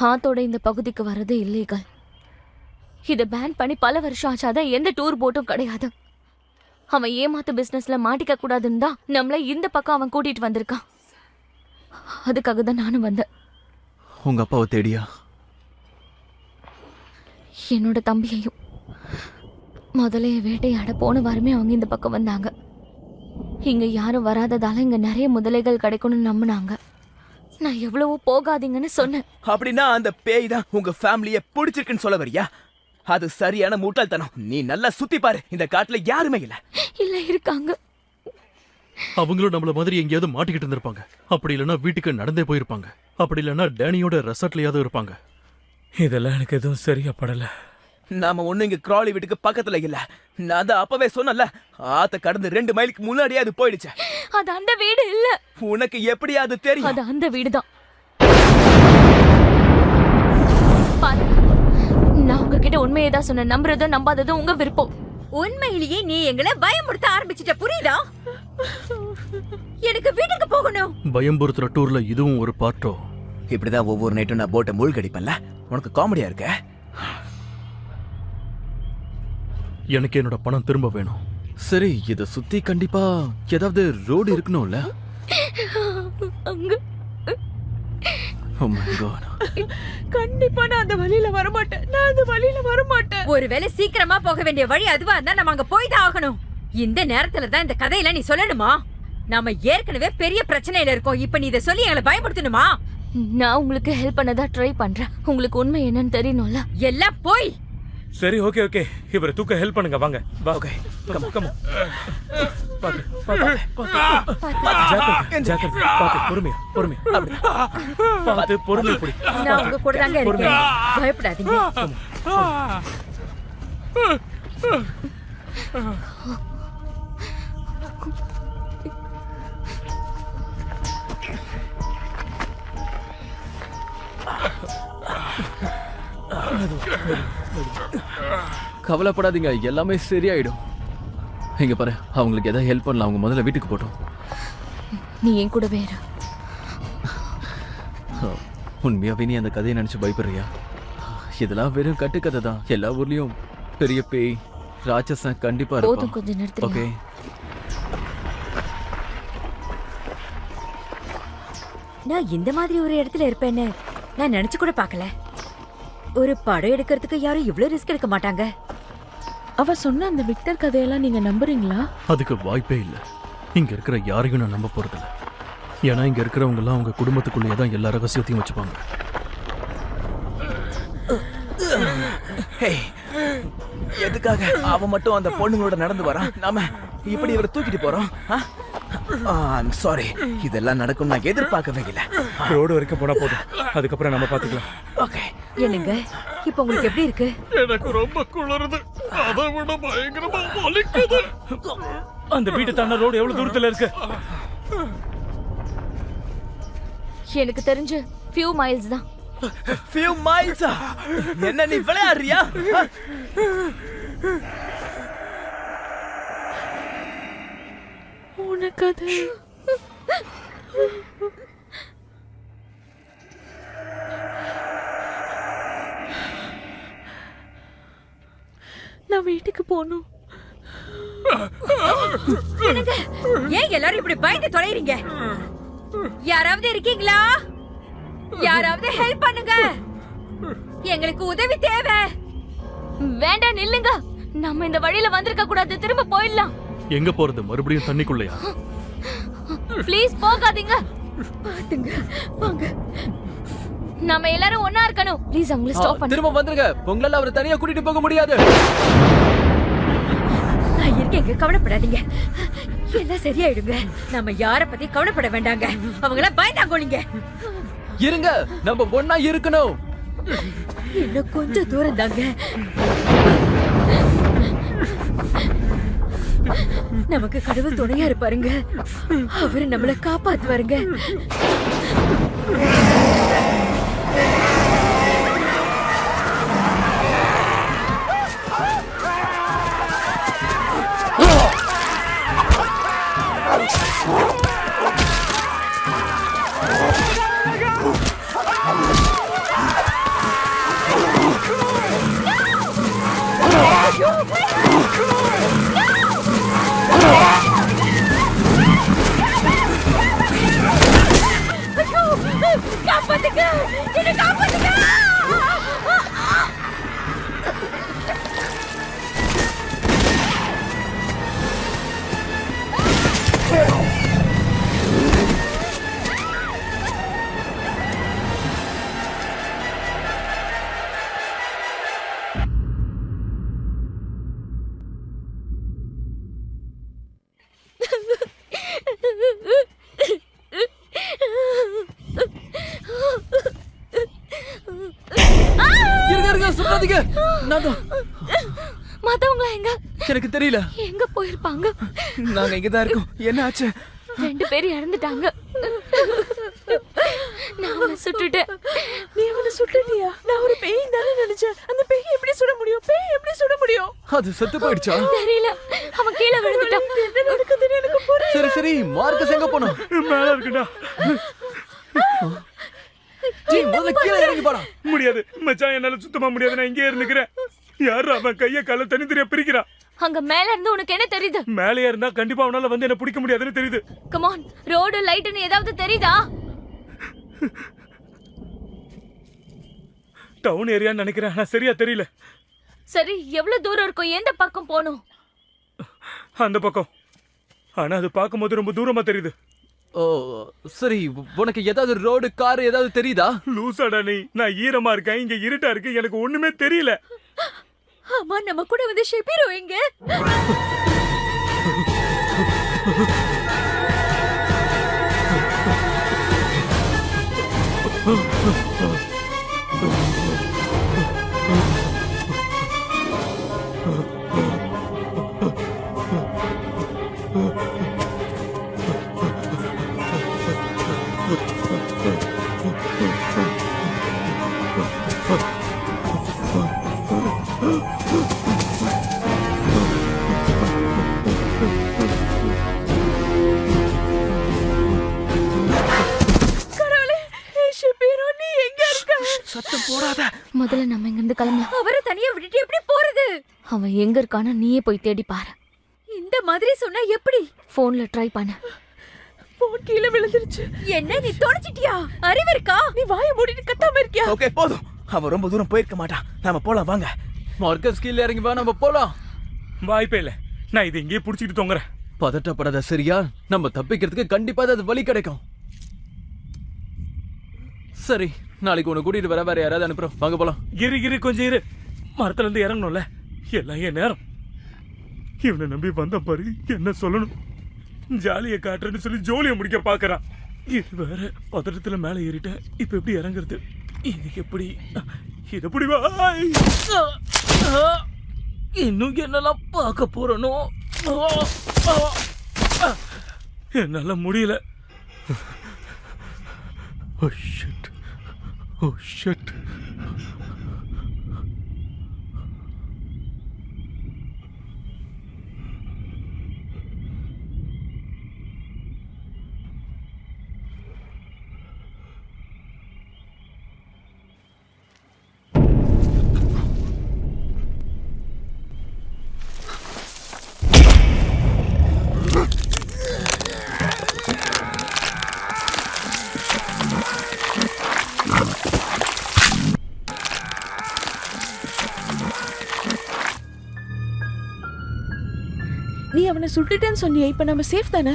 ஹாத்தோட இந்த பகுதிக்கு வர்றது இல்லீகல். இதை பேன் பண்ணி பல வருஷம் ஆச்சாதான் எந்த டூர் போட்டும் கிடையாது. அவன் ஏமாத்து பிசினஸ்ல மாட்டிக்க கூடாதுன்னு தான் நம்மள இந்த பக்கம் அவன் கூட்டிட்டு வந்திருக்கான். அதுக்காக தான் நானும் வந்தேன். உங்க அப்பாவை தேடியா? என்னோட தம்பியையும். முதலைய வேட்டையாட போன வாரமே அவங்க இந்த பக்கம் வந்தாங்க. இங்க யாரும் வராததால இங்க நிறைய முதலைகள் கிடைக்கும்னு நம்பினாங்க. நான் எவ்வளவோ போகாதீங்கன்னு சொன்னேன். அப்படின்னா அந்த பேய் தான் உங்க ஃபேமிலிய பிடிச்சிருக்குன்னு சொல்ல வரியா? அது சரியான முட்டாள்தனம். நீ நல்லா சுத்தி பாரு, இந்த காட்டுல யாருமே இல்ல. இல்ல, இருக்காங்க. அவங்களும் நம்மள மாதிரி எங்கேயாவது மாட்டிக்கிட்டு இருந்திருப்பாங்க. அப்படி இல்லைன்னா வீட்டுக்கு நடந்தே போயிருப்பாங்க. அப்படி இல்லைன்னா டேனியோட ரெசார்ட்லயாவது இருப்பாங்க. இதெல்லாம் எனக்கு எதுவும் சரியா படல. நாம ஒண்ணு இங்க கிராலி வீட்டுக்கு பக்கத்துல இல்ல. நான் தான் அப்பவே சொன்னல, ஆத்த கடந்து 2 மைலுக்கு முன்னாடியே அது போயிடுச்சு. அது அந்த வீடு இல்ல. உனக்கு எப்படி அது தெரியும்? அது அந்த வீடுதான். பாருங்க, நான் உங்ககிட்ட உண்மையை தான் சொன்னேன். நம்புறதும் நம்பாததும் உங்க விருப்பம். உண்மையிலேயே நீ எங்களை பயமுறுத்த ஆரம்பிச்சிட்ட, புரியுதா? எனக்கு வீட்டுக்கு போகணும். பயம்புறுத்துற டூர்ல இதுவும் ஒரு பார்ட்டோ. இப்படிதான் ஒவ்வொரு நைட்டும் நான் போட்டை மூழ்கடிப்பேன்ல. உனக்கு காமெடியா இருக்க? எனக்கு என்னோட பணம் திரும்ப வேணும். சரி, இத சுத்தி கண்டிப்பா ஏதாவது ரோடு இருக்கணும்ல? அங்க Oh my God. கண்டிப்பா நான் அந்த வழியில வரமாட்டேன். ஒருவேளை சீக்கிரமா போக வேண்டிய வழி அதுவா இருந்தா நம்ம அங்க போய் தான் ஆகணும். இந்த நேரத்துல தான் இந்த கதையில நீ சொல்லணுமா? நாம ஏற்கனவே பெரிய பிரச்சனையில இருக்கோம். இப்ப நீ இதை சொல்லி எங்களை பயமுறுத்தணுமா? நான் உங்களுக்கு ஹெல்ப் பண்ணதா ட்ரை பண்றேன். உங்களுக்கு உண்மை என்னன்னு தெரியணும்ல. எல்லாம் போய். சரி, ஓகே ஓகே, இவரை தூக்க ஹெல்ப் பண்ணுங்க. வாங்க, வா. Okay, come come. ஜாக்கிரதை, பாத்து, பொறுமையா. பாத்து, பொறுமையா புடி. நான் உங்க கூட தாங்க இருக்கேன், பயப்படாதீங்க. கவலைப்படாதீங்க, எல்லாமே சரியாயிடும். இங்க பாரு, அவங்களுக்கு ஏதாவது ஹெல்ப் பண்ணலாம். அவங்க முதல்ல வீட்டுக்கு போட்டோம். நீ என் கூட வேற. உண்மையாவே நீ அந்த கதையை நினைச்சு பயப்படுறியா? இதெல்லாம் வெறும் கட்டுக்கதை தான். எல்லா ஊர்லயும் பெரிய பேய், ராட்சசன் கண்டிப்பா போதும், இருக்கும். கொஞ்சம் நிறுத்துங்க. ஓகே, நான் இந்த மாதிரி ஒரு இடத்துல இருப்பேன்னு நான் நினைச்சு கூட பார்க்கல. ஒரு படம் எடுக்கிறதுக்கு யாரும் இவ்ளோ ரிஸ்க் எடுக்க மாட்டாங்க. அவ சொன்ன அந்த விக்டர் கதையெல்லாம் நீங்க நம்புறீங்களா? அதுக்கு வாய்ப்பே இல்லை. இங்க இருக்கிற யாரையும் நான் நம்ப போறதில்ல. ஏன்னா இங்க இருக்கிறவங்க எல்லாம் அவங்க குடும்பத்துக்குள்ளேயே தான் எல்லா ரகசியத்தையும் வச்சுப்பாங்க. எதுக்காக அவ மட்டும் அந்த பொண்ணுங்களோட நடந்து வரான்? நாம இப்படி இவரை தூக்கிட்டு போறோம். ஐம் சாரி, இதெல்லாம் நடக்கும் நான் எதிர்பார்க்கவே இல்லை. ரோடு வரைக்கும் போனா போதும், அதுக்கப்புறம் நம்ம பாத்துக்கலாம். ஓகே. என்னங்க, இப்ப உங்களுக்கு எப்படி இருக்கு? எனக்கு ரொம்ப குளிருது. அதை விட பயங்கரமா வலிக்குது. அந்த வீட்டு தாண்ட ரோடு எவ்வளவு தூரத்துல இருக்கு? எனக்கு தெரிஞ்சு few miles தான். few miles? என்ன நீ விளையாடுறியா? உனக்கு அது நான் வீட்டுக்கு போகணும். ஏன் எல்லாரும் இப்படி பயந்து தொலைறீங்க? யாராவது இருக்கீங்களா? யாராவது ஹெல்ப் பண்ணுங்க, எங்களுக்கு உதவி தேவை. வேண்டாம், நில்லுங்க. நம்ம இந்த வழியில வந்திருக்க கூடாது. திரும்ப போயிடலாம். எங்க போறது? மறுபடியும் தண்ணிக்குள்ளையா? ப்ளீஸ் போகாதீங்க. பாத்துங்க, வாங்க. நாம எல்லாரும் ஒண்ணா இருக்கணும். ப்ளீஸ் அவங்கள ஸ்டாப் பண்ணு. திரும்ப வந்துருங்க. உங்களால அவரை தனியா கூட்டிட்டு போக முடியாது. நான் இருக்கேங்க, கவலைப்படாதீங்க. எல்லாம் சரியாயிடுங்க. நம்ம யார பத்தி கவலைப்பட வேண்டாங்க. அவங்கள பயந்தாங்கோலிங்க. இருங்க, நம்ம ஒண்ணா இருக்கணும். இன்னும் கொஞ்சம் தூரம் தாங்க. நமக்கு கடவுள் துணையா இருப்பாருங்க. அவரு நம்மள காப்பாத்துவாருங்க. தொடாதீங்க. நான் தான். மத்தவங்கள எங்க எனக்கு தெரியல. எங்க போயிருப்பாங்க? நாங்க இங்கதான் இருக்கோம். என்ன ஆச்சு? 2 பேர் இறந்துட்டாங்க. நான் அவனை சுட்டுட்டேன். நீ அவனை சுட்டுட்டியா? நான் ஒரு பேய் தானே நினைச்சேன். அந்த பேய் எப்படி சுட முடியும்? பேய் எப்படி சுட முடியும்? அது செத்து போயிடுச்சா? தெரியல, அவன் கீழே விழுந்துட்டான். என்ன நடக்குதுன்னு எனக்கு புரியல. சரி சரி, மார்க்கஸ் எங்க போனோம்? மேல இருக்குடா. டேய், முதல்ல கீழே இறங்கி போடா. முடியாது மச்சான், என்னால சுத்தமா முடியாது. நான் இங்கே இருந்துக்கிறேன். யாரு அவன் கைய கால தனித்தனியா பிரிக்கிறான்? அங்க மேல இருந்து உனக்கு என்ன தெரியுது? மேலேயே இருந்தா கண்டிப்பா அவனால வந்து என்ன பிடிக்க முடியாதுன்னு தெரியுது. கம் ஆன், ரோடு லைட்னு ஏதாவது தெரியுதா? டவுன் ஏரியான்னு நினைக்கிறேன். ஆனா சரியா தெரியல. சரி, எவ்வளவு தூரம் இருக்கும்? எந்த பக்கம் போகணும்? அந்த பக்கம். ஆனா அது பார்க்கும்போது ரொம்ப தூரமா தெரியுது. ஓ சரி, உனக்கு ஏதாவது ரோடு கார் ஏதாவது தெரியுதா? லூசாடா நீ. நான் ஈரமா இருக்கேன், இங்க இருட்டா இருக்கு, எனக்கு ஒண்ணுமே தெரியல. ஆமா, நம்ம கூட வந்து ஷெபீரோ எங்க? சத்தம் போடாத. முதல்ல நம்ம இங்க இருந்து கிளம்பலாம். அவரை தனியா விட்டுட்டு எப்படி போறது? அவன் எங்க இருக்கான்னு நீயே போய் தேடி பாரு. இந்த மாதிரி சொன்னா எப்படி? போன்ல ட்ரை பண்ணு. போன் கீழே விழுந்துருச்சு. என்ன நீ தொடச்சிட்டியா? அறிவு இருக்கா? நீ வாயை மூடிட்டு கத்தாம இருக்கியா? ஓகே, போதும். அவன் ரொம்ப தூரம் போயிருக்க மாட்டான். நாம போலாம் வாங்க. மார்க்கஸ் கீழே இறங்கி வா, நம்ம போலாம். வாய்ப்பே இல்ல. நான் இதை இங்கேயே புடிச்சிட்டு தொங்குறேன். பதட்டப்படாத சரியா? நம்ம தப்பிக்கிறதுக்கு கண்டிப்பா அது வழி கிடைக்கும். சரி, நாளைக்கு உன்னை கூட்டிட்டு வர வேற யாராவது அனுப்புறோம். வாங்க போலாம். இரு கொஞ்சம் இரு. மரத்துல இருந்து இறங்கணும்ல. எல்லாம் என் நேரம். இவனை நம்பி வந்த பாரு, என்ன சொல்லணும்? ஜாலியை காட்டுறேன்னு சொல்லி ஜோலியை முடிக்க பாக்குறான். இது வேற. பதட்டத்துல மேல ஏறிட்டேன். இப்ப எப்படி இறங்குறது? இதுக்கு எப்படி? இது எப்படி? இன்னும் என்னெல்லாம் பார்க்க போறனோ? என்னால முடியல. Oh shit. Oh shit. நீ அவனை சுட்டுட்டேன்னு சொன்னியே, இப்ப நம்ம சேஃப் தானே?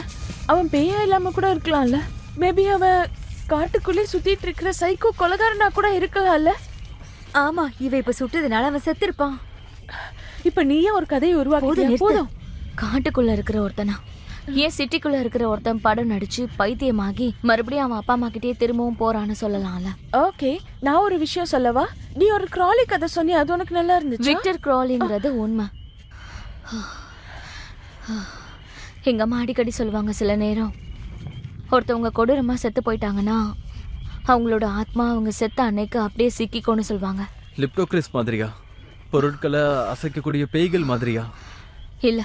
அவன் பேயா இல்லாம கூட இருக்கலாம்ல. மேபி அவன் காட்டுக்குள்ளே சுத்திட்டு இருக்கிற சைக்கோ கொலைகாரனா கூட இருக்கலாம்ல. ஆமா, இவ இப்ப சுட்டதுனால அவன் செத்துருப்பான். இப்ப நீயே ஒரு கதையை உருவாக்கிட்டியா? போதும். காட்டுக்குள்ள இருக்கிற ஒருத்தனா ஏன் சிட்டிக்குள்ள இருக்கிற ஒருத்தன் படம் நடிச்சு பைத்தியமாகி மறுபடியும் அவன் அப்பா அம்மா கிட்டே திரும்பவும் போறான்னு சொல்லலாம்ல. ஓகே, நான் ஒரு விஷயம் சொல்லவா? நீ ஒரு கிராலி கதை சொன்னி, அது உனக்கு நல்லா இருந்துச்சு. விக்டர் கிராலிங்கிறது உண்மை. எங்க அம்மா அடிக்கடி சொல்லுவாங்க, சில நேரம் ஒருத்தவங்க கொடூரமா செத்து போயிட்டாங்கன்னா அவங்களோட ஆத்மா அவங்க செத்த அன்னைக்கு அப்படியே சிக்கிக்கோன்னு சொல்லுவாங்க. லிப்டோக்ரிஸ் மாதிரியா? பொருட்களை அசைக்கக்கூடிய பேய்கள் மாதிரியா? இல்ல,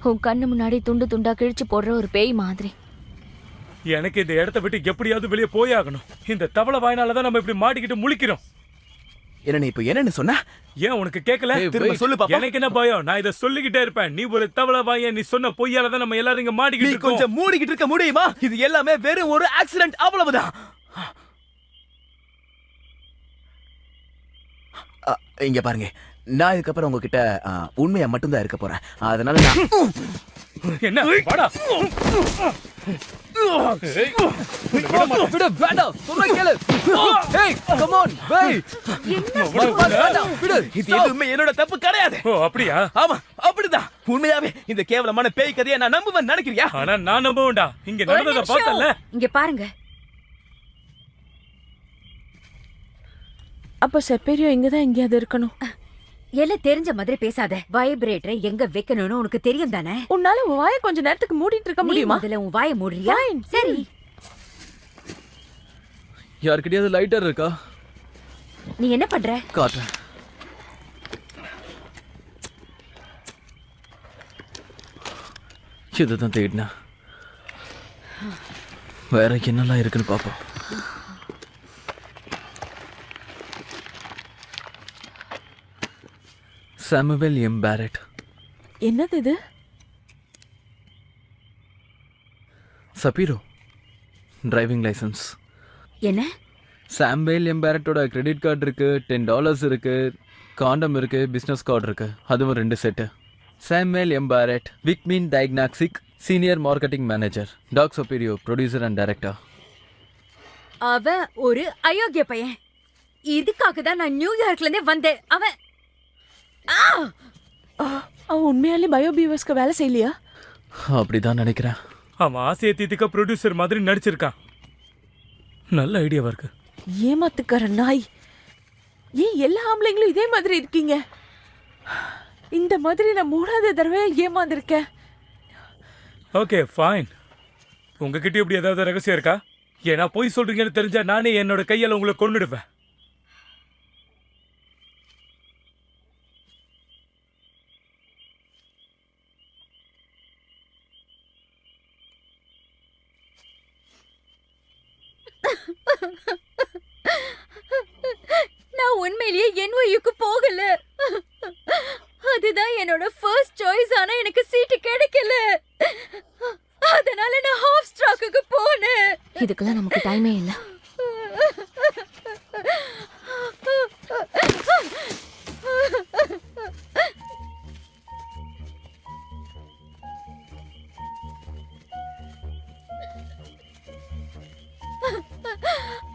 உன் கண்ணு முன்னாடி துண்டு துண்டா கிழிச்சு போடுற ஒரு பேய் மாதிரி. எனக்கு இந்த இடத்த விட்டு எப்படியாவது வெளியே போயாகணும். இந்த தவளை வாயினாலதான் நம்ம இப்படி மாட்டிக்கிட்டு முழிக்கிறோம். என்ன இப்ப என்னன்னு சொன்னா? ஏன் உனக்கு கேட்கல? திரும்ப சொல்லு பாப்பா. எனக்கு என்ன பயம்? நான் இதை சொல்லிக்கிட்டே இருப்பேன். நீ ஒரு தவளை வாய, நீ சொன்ன பொய்யால தான் நம்ம எல்லாரும் இங்க மாட்டிக்கிட்டு இருக்கோம். கொஞ்சம் மூடிக்கிட்டு இருக்க முடியுமா? இது எல்லாமே வெறும் ஒரு ஆக்சிடென்ட், அவ்வளவுதான். இங்க பாருங்க, நான் இதுக்கப்புறம் உங்ககிட்ட உண்மையா மட்டும்தான் இருக்க போறேன். அதனால நான் என்ன வாடா. விடு, வேண்டாம், சொல்ல கேளு. ஏய், கம் ஆன், வெய். இது எதுவுமே என்னோட தப்பு கிடையாது. ஓ அப்படியா? ஆமா, அப்படிதான். உண்மையாவே இந்த கேவலமான பேய் கதையை நான் நம்புவேன் நினைக்கிறியா? ஆனா நான் நம்புவேன்டா. இங்க நடந்ததை பார்த்தல. இங்க பாருங்க, அப்ப செப்பேரியோ இங்கதான் எங்கேயாவது இருக்கணும். எல்லாம் தெரிஞ்ச மாதிரி பேசாத. வைப்ரேட்டரை எங்க வைக்கணும்னு உனக்கு தெரியும் தானே? உன்னால உன் வாயை கொஞ்ச நேரத்துக்கு மூடிட்டு இருக்க முடியுமா? முதல்ல உன் வாயை மூடுறியா? சரி. யாருக்கிட்டயாவது லைட்டர் இருக்கா? நீ என்ன பண்ற? காட்டுறேன். இதுதான் தேடினா. வேற என்னெல்லாம் இருக்குன்னு பாப்போம். Samuel M Barrett. என்னது இது? சபீரோ டிரைவிங் லைசன்ஸ். என்ன? சாமுவேல் எம் பேரட்டோட கிரெடிட் கார்டு இருக்கு, $10 இருக்கு, காண்டம் இருக்கு, பிசினஸ் கார்டு இருக்கு, அதுவும் 2 செட்டு. சாமுவேல் எம் பேரட், விக்மின் டயக்னாஸ்டிக், சீனியர் மார்க்கெட்டிங் மேனேஜர், டாக் சபீரியோ, ப்ரொடியூசர் அண்ட் டைரக்டர். அவன் ஒரு அயோக்கிய பையன். இதுக்காக தான் நான் நியூயார்க்ல இருந்தே வந்தேன். அவன் உண்மையாலே பயோபியூவர்ஸ்க்கு வேலை செய்யலையா? அப்படிதான் நினைக்கிறேன். அவன் ஆசையை தீர்த்துக்க ப்ரொடியூசர் மாதிரி நடிச்சிருக்கான். நல்ல ஐடியாவா இருக்கு. ஏமாத்துக்கார நாய். ஏன் எல்லா ஆம்பளைங்களும் இதே மாதிரி இருக்கீங்க? இந்த மாதிரி நான் 3வது தடவை ஏமாந்துருக்கேன். Okay fine. உங்ககிட்ட இப்படி ஏதாவது ரகசியம் இருக்கா? ஏன்னா போய் சொல்றீங்கன்னு தெரிஞ்சா நானே என்னோட கையால உங்களை கொன்னுடுவேன். நான் உண்மையிலேயே NYUக்கு போகல. அதுதான் என்னோட ஃபர்ஸ்ட் சாய்ஸ். ஆனா எனக்கு சீட்டு கிடைக்கல. அதனால நான் ஹாஃப் ஸ்ட்ராக்குக்கு போனேன். இதுக்கெல்லாம் நமக்கு டைமே இல்ல.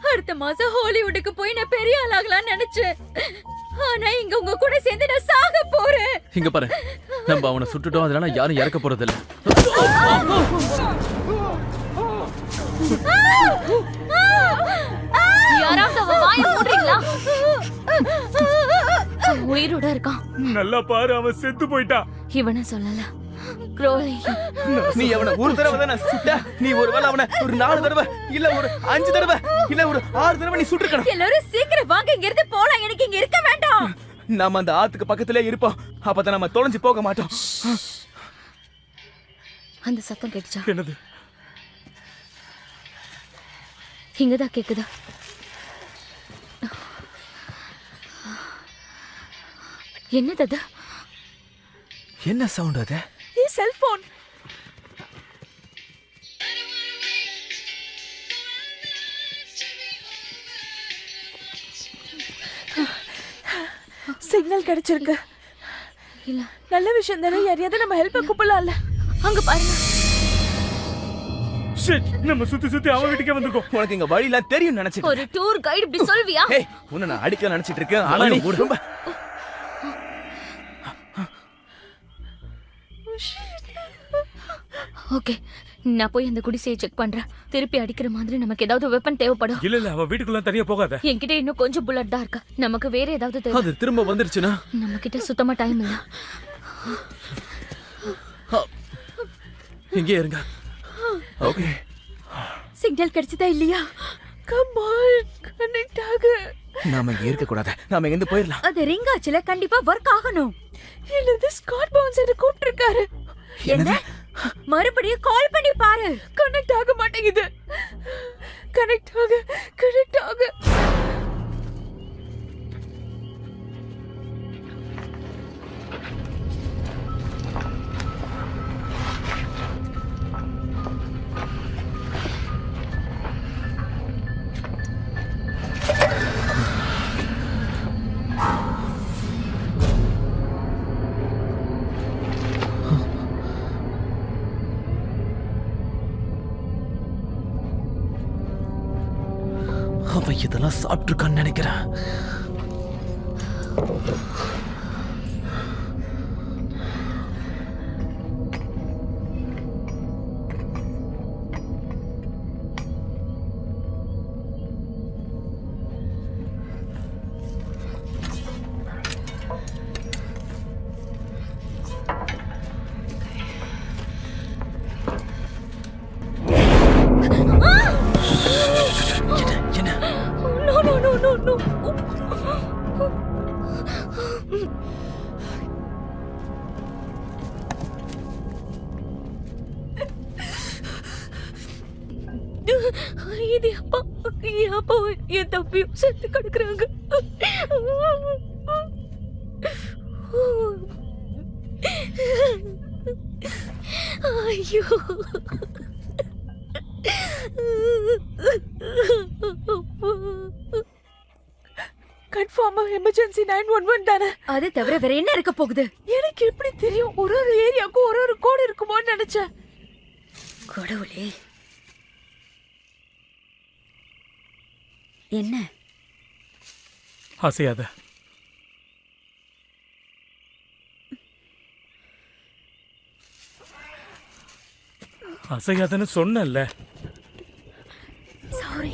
அடுத்த மாசம் ஹாலிவுட்டுக்கு போய் நான் பெரிய ஆளாகலாம்னு நினைச்சேன். ஆனா இங்க உங்க கூட சேர்ந்து நான் சாக போறேன். இங்க பாரு, நம்ம அவனை சுட்டுட்டோம், அதனால யாரும் இறக்க போறது இல்ல. யாராவது அவன் வாயை மூடுறீங்களா? உயிரோட இருக்கான். நல்லா பாரு, அவன் செத்து போயிட்டான். இவனை சொல்லல. க்ரோலி, நீ அவனை ஒரு தடவை தானே சுட்ட. நீ ஒருவேளை அவனை ஒரு 4 தடவை இல்ல ஒரு 5 தடவை இல்ல ஒரு 6 தடவை நீ சுட்டுக்கணும். எல்லாரும் சீக்கிரம் வாங்க, இங்க இருந்து போலாம். எனக்கு இங்க இருக்க வேண்டாம். நாம அந்த ஆத்துக்கு பக்கத்திலே இருப்போம். அப்பதான் நம்ம தொலைஞ்சு போக மாட்டோம். அந்த சத்தம் கேட்டுச்சா? என்னது? இங்கதான் கேக்குதா? என்னது அது? என்ன சவுண்ட் அது? செல்போன். சிக்னல் கிடைச்சிருக்கு. இல்ல, நல்ல விஷயம் தானே. யாரையாவது நம்ம ஹெல்ப் கூப்பிடலாம்ல. அங்க பாருங்க. ஷிட், நம்ம சுத்தி சுத்தி அவன் வீட்டுக்கே வந்திருக்கோம். உனக்கு இங்க வழியெல்லாம் தெரியும் நினைச்சிட்டு. ஒரு டூர் கைடு இப்படி சொல்வியா? ஏய், உன்னை நான் அடிக்க நினைச்சிட்டு இருக்கேன். ஆனா நீ ரொம்ப ஓகே, நான் போய் அந்த குடிசையை செக் பண்றேன். திருப்பி அடிக்கிற மாதிரி நமக்கு ஏதாவது வெப்பன் தேவைப்படும். இல்ல இல்ல, அவன் வீட்டுக்குள்ள தனியா போகாத. என்கிட்ட இன்னும் கொஞ்சம் புல்லட் தான் இருக்கு. நமக்கு வேற ஏதாவது தேவை. அது திரும்ப வந்துருச்சுனா நம்ம கிட்ட சுத்தமா டைம் இல்ல. இங்கே இருங்க. ஓகே. சிக்னல் கிடைச்சதா இல்லையா? கம் ஆன், கனெக்ட் ஆகு. நாம இங்க இருக்க கூடாது. நாம எங்க போயிடலாம். அது ரிங் ஆச்சுல, கண்டிப்பா வர்க் ஆகணும். இல்ல, ஸ்காட் பவுன்சர் கூப்பிட்டு இருக்காரு. என்ன? மறுபடியும் கால் பண்ணி பாரு. கனெக்ட் ஆக மாட்டேங்குது. கனெக்ட் ஆகு, கனெக்ட் ஆகு. அவன் இதெல்லாம் சாப்பிட்டுருக்கான்னு நினைக்கிறேன். மீதி அப்பா என் அப்பாவும் என் தம்பியும் செத்து கிடக்குறாங்க. ஐயோ, கன்ஃபார்மா எமர்ஜென்சி 911 தானே? அது தவிர வேற என்ன இருக்க போகுது? எனக்கு எப்படி தெரியும்? ஒரு ஒரு ஏரியாவுக்கும் ஒரு ஒரு கோடு இருக்குமோன்னு நினைச்சேன். கடவுளே, என்ன? அசையாத. அசையாதன்னு சொன்னேன்ல. சாரி.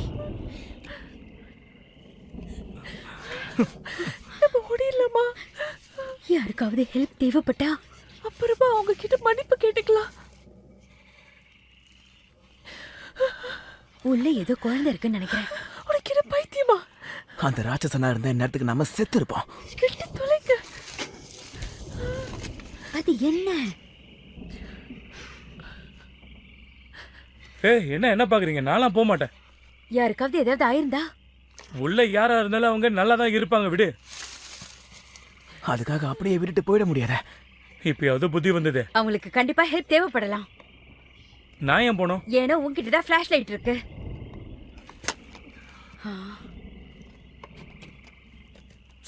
நம்ம முடியலமா. யாருக்காவது ஹெல்ப் தேவைப்பட்டா அப்புறமா அவங்க கிட்ட மன்னிப்பு கேட்டுக்கலாம். உள்ள ஏதோ குழந்தை இருக்குன்னு நினைக்கிறேன். உனக்கு என்ன பைத்தியமா? அந்த ராட்சசனா இருந்த நேரத்துக்கு நம்ம செத்து இருப்போம். கிட்ட தொலைங்க. அது என்ன? என்ன பாக்குறீங்க? நான்லாம் போக மாட்டேன். யாருக்காவது ஏதாவது ஆயிருந்தா? உள்ள யாரா இருந்தாலும் அவங்க நல்லா தான் இருப்பாங்க. விடு. அதுக்காக அப்படியே விட்டுட்டு போயிட முடியாத. இப்பயாவது புத்தி வந்தது. அவங்களுக்கு கண்டிப்பா ஹெல்ப் தேவைப்படலாம். நான் ஏன் போனோம்? ஏன்னா உங்ககிட்ட தான் ஃபிளாஷ் லைட் இருக்கு.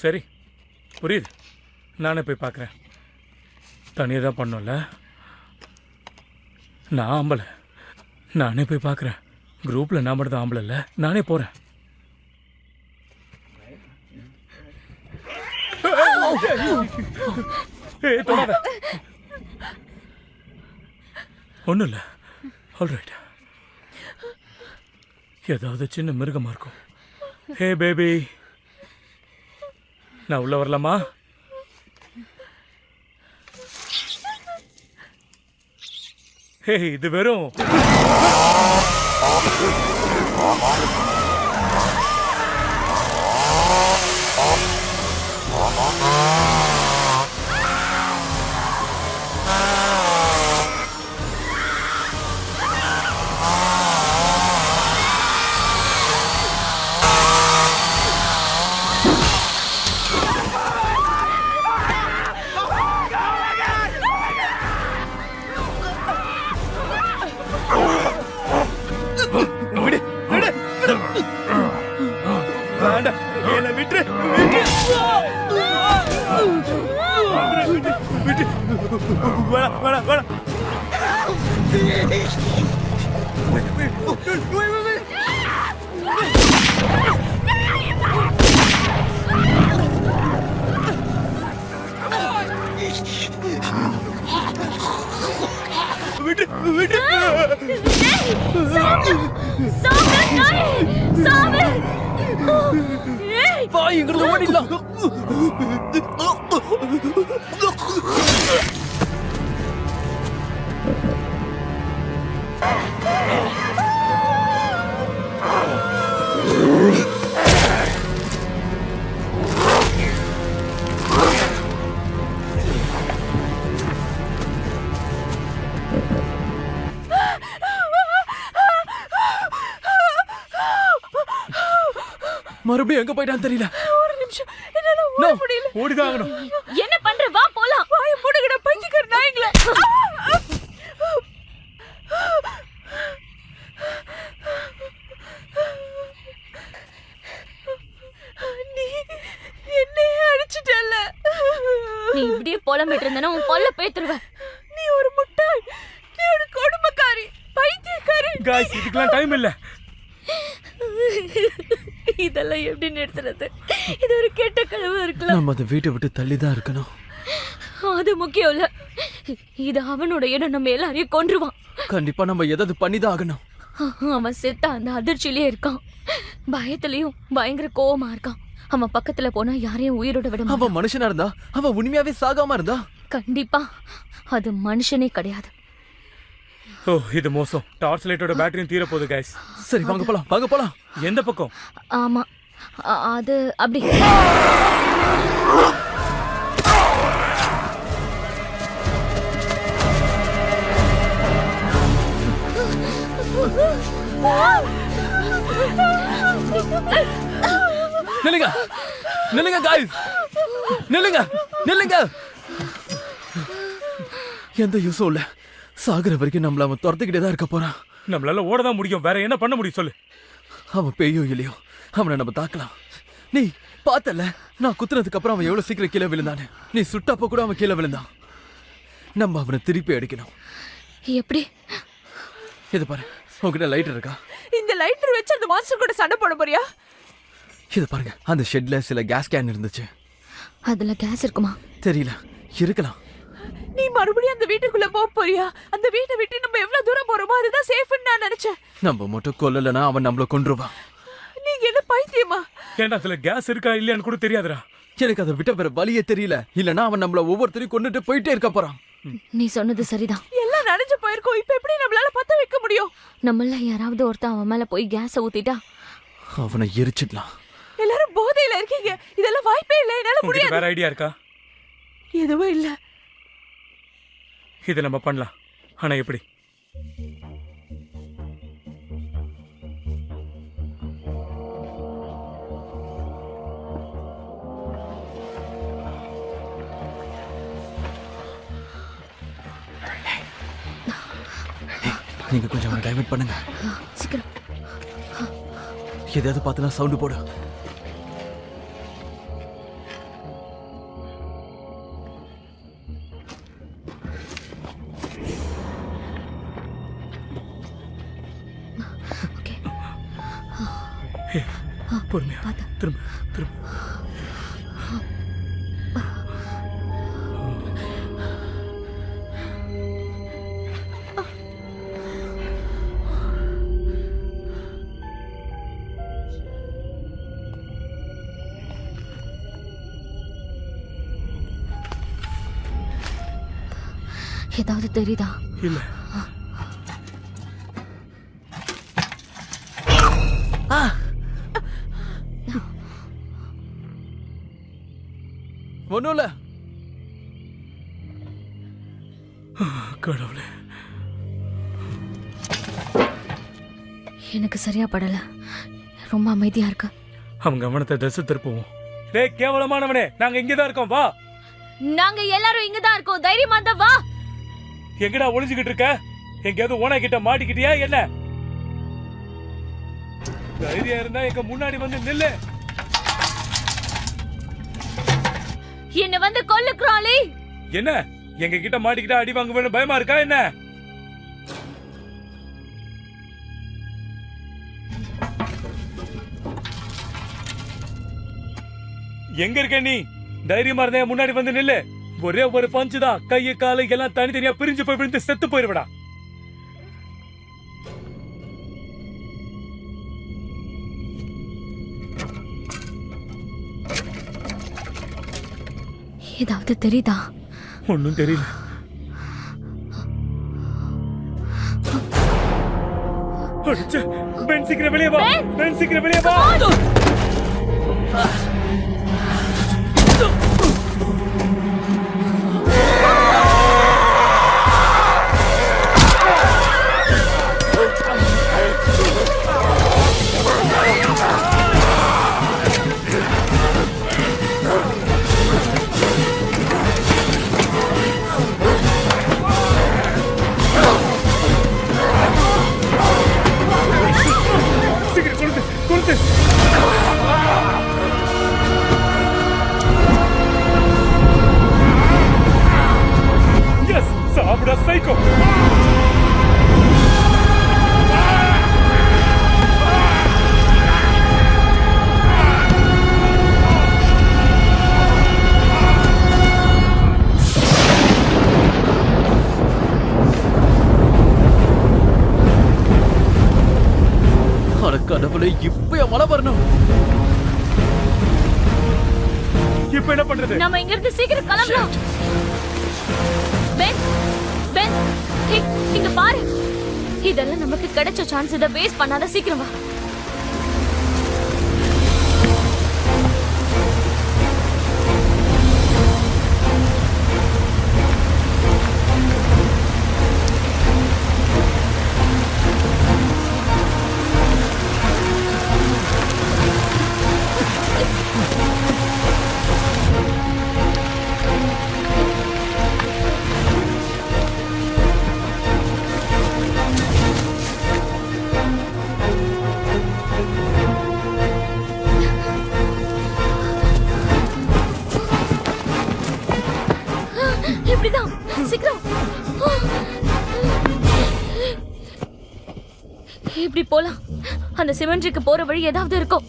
சரி, புரியுது. நானே போய் பார்க்குறேன். தனியாக தான் பண்ணோம்ல. நான் ஆம்பளை. நானே போய் பார்க்குறேன். குரூப்பில் நான் மட்டும் தான் ஆம்பளை இல்லை. நானே போகிறேன். ஒன்றும் இல்லை. ஆல்ரைட். ஏதாவது சின்ன மிருகமாக இருக்கும். ஹே பேபி, நான் உள்ள வரலாமா? ஹே, இது வெறும் இங்கிருந்து ஓடிடலாம். மறுபடியும் எங்க போயிட்டான்னு தெரியல. ஒரு நிமிஷம், என்னால ஓட முடியல. ஓடிதான் ஆகணும். என்ன பண்ற? வா போலாம். வாய மூடுங்கடா பைத்தியக்கார நாய்ங்களே. நீ என்னையே அடிச்சிட்டல்ல. நீ இப்படியே புலம்பிட்டு இருந்தனா உன் கொல்ல பேத்துருவ. நீ ஒரு முட்டாள். நீ ஒரு கொடுமைக்காரி, பைத்தியக்காரி. गाइस, இதுக்கெல்லாம் டைம் இல்ல. இதெல்லாம் எப்படி நிறுத்துறது? இது ஒரு கெட்ட கனவா இருக்கலாம். நம்ம அந்த வீட்டை விட்டு தள்ளி தான் இருக்கணும். அது முக்கியம் இல்ல. இது அவனோட இடம். நம்ம எல்லாரையும் கொன்றுவான். கண்டிப்பா நம்ம ஏதாவது பண்ணிதான் ஆகணும். அவன் செத்த அந்த அதிர்ச்சியிலே இருக்கான். பயத்திலயும் பயங்கர கோவமா இருக்கான். அவன் பக்கத்துல போனா யாரையும் உயிரோட விட மாட்டான். அவன் மனுஷனா இருந்தா, அவன் உண்மையாவே சாகாம இருந்தா, கண்டிப்பா அது மனுஷனே கிடையாது. ஓ, இது மோசம். டார்ச் லைட்டோட பேட்டரியும் தீர போகுது गाइस. சரி வாங்க போலாம், வாங்க போலாம். எந்த பக்கம்? ஆமா, அது அப்படி. நில்லுங்க நில்லுங்க guys நில்லுங்க நில்லுங்க எந்த யூஸும் இல்ல சாகுற வரைக்கும் நம்மள அவன் துரத்துக்கிட்டே தான் இருக்க போறான் நம்மளால ஓட தான் முடியும், வேற என்ன பண்ண முடியும் சொல்லு. அவன் பேயோ இல்லையோ அவனை நம்ம தாக்கலாம். நீ பார்த்தல நான் குத்துனதுக்கு அப்புறம் அவன் எவ்வளவு சீக்கிரம் கீழே விழுந்தானு. நீ சுட்டப்ப கூட அவன் கீழே விழுந்தான். நம்ம அவனை திருப்பி அடிக்கணும். எப்படி? இது பாரு, உங்ககிட்ட லைட்டர் இருக்கா? இந்த லைட்டர் வச்சு அந்த மான்ஸ்டர் கூட சண்டை போட போறியா? இது பாருங்க, அந்த ஷெட்ல சில கேஸ் கேன் இருந்துச்சு. அதுல கேஸ் இருக்குமா? தெரியல, இருக்கலாம். நீ மறுபடியும் அந்த வீட்டுக்குள்ள போக போறியா? அந்த வீட்டை விட்டு நம்ம எவ்வளவு தூரம் போறோமோ அதுதான் சேஃப்னு நான் நினைச்சேன். நம்ம மட்டும் கொல்லலனா அவன் நம்மள கொன்றுவான். நீங்க என்ன பைத்தியமா? ஏன்டா அதுல கேஸ் இருக்கா இல்லையான்னு கூட தெரியாதுடா. எனக்கு அதை விட்ட வேற வழியே தெரியல. இல்லனா அவன் நம்மள ஒவ்வொருத்தரையும் கொன்னுட்டு போயிட்டே இருக்க போறான். நீ சொன்னது சரிதான். எல்லாம் நனைஞ்சு போயிருக்கோம். இப்ப எப்படி நம்மளால பத்த வைக்க முடியும்? நம்மள யாராவது ஒருத்தன் அவன் மேல போய் கேஸ ஊத்திட்டா அவனை எரிச்சிடலாம். எல்லாரும் போதையில இருக்கீங்க. இதெல்லாம் வாய்ப்பே இல்ல. என்னால முடியாது. வேற ஐடியா இருக்கா? எதுவும் இல்ல. இதை நம்ம பண்ணலாம், ஆனா எப்படி? நீங்க கொஞ்சம் அவனை டைவர்ட் பண்ணுங்க. சீக்கிரம். எதையாவது பார்த்தனா சவுண்ட் போடு. பொறுமையா திரும்ப திரும்ப. ஏதாவது தெரியுதா? இல்ல. ஒண்ணும் இல்ல. கடவுளே, எனக்கு சரியா படல. ரொம்ப அமைதியா இருக்கு. அவங்க கவனத்தை திசை திருப்புவோம். டேய் கேவலமானவனே, நாங்க இங்கதான் இருக்கோம், வா. நாங்க எல்லாரும் இங்க தான் இருக்கோம். தைரியமா இருந்தா வா. எங்கடா ஒளிஞ்சுக்கிட்டு இருக்க? எங்கேயாவது ஓனா கிட்ட மாட்டிக்கிட்டியா என்ன? தைரியம் இருந்தா எங்க முன்னாடி வந்து நில்லு. என்ன வந்து கொல்லு கிராலி. என்ன எங்க கிட்ட மாட்டிக்கிட்டா அடி வாங்க வேணும் பயமா இருக்கா என்ன? எங்க இருக்க நீ? தைரியமா இருந்தா முன்னாடி வந்து நில்லு. ஒரே ஒரு பஞ்சு தான், கையை காலை எல்லாம் தனித்தனியா பிரிஞ்சு போய் விழுந்து செத்து போயிருவடா. ஏதாவது தெரியுதா? ஒன்னும் தெரியல. அடிச்சே. பென் சீக்கிரம் வெளியே வா. பென் சீக்கிரம் வெளியே வா. Yes, சாப்பிட சைக்கோ. கடவுளே, இப்ப மழை வரணும். இப்ப என்ன பண்றது? நாம இங்க இருந்து சீக்கிரம் கிளம்பலாம். பென், பென், இங்க பாரு. இதெல்லாம் நமக்கு கிடைச்ச சான்ஸ். இதை வேஸ்ட் பண்ணாத. சீக்கிரம் வா. இப்படிதான் சீக்கிரம். இப்படி போலாம். அந்த சிமெண்ட்ரிக்கு போற வழி ஏதாவது இருக்கும்.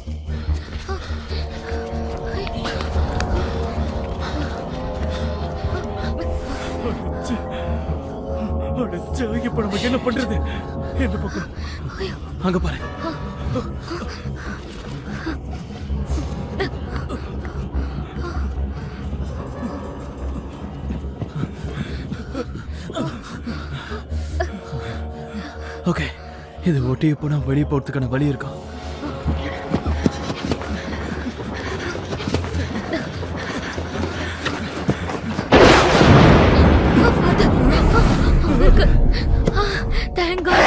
இப்ப நம்ம என்ன பண்றது? எந்த பக்கம்? அங்க பாரு. ஓகே, இது ஒட்டி போனா வெளியே போறதுக்கான வழி இருக்கா? Thank God.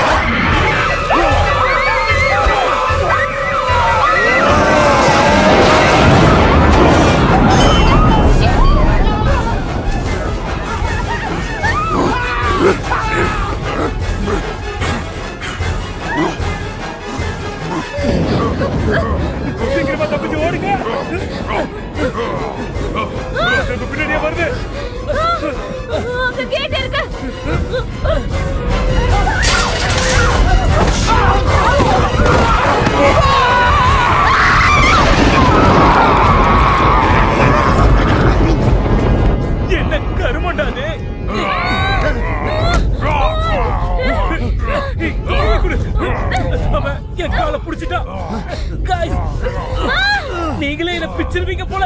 சீக்கிரமா தப்பிச்சு ஓடுங்க. பின்னாடியே வருது. அங்க கேட் இருக்கு. என்ன கருமண்டாது? அவன் என் காலை புடிச்சிட்டான். Guys, நீங்களே என்ன பிச்சிருவீங்க போல.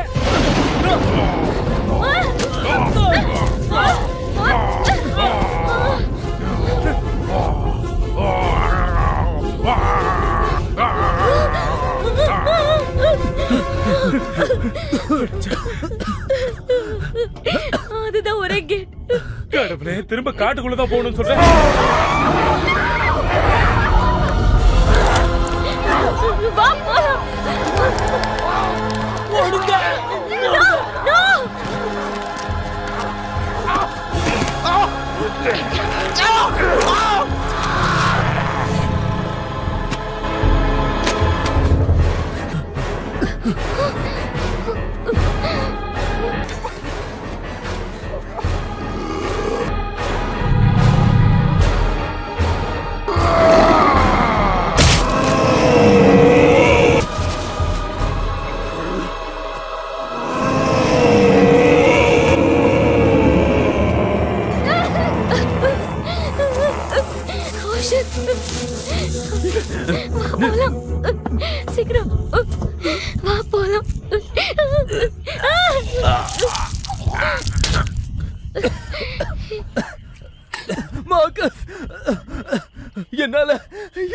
அதுதான் ஒரே கேட். கடவுளே, திரும்ப காட்டுக்குள்ளதான் போகணும்னு சொல்றேன். வா போலாம். ஓடுங்க. No. போலாம். சீக்கிரம் வா போலாம். மார்க்கஸ், என்னால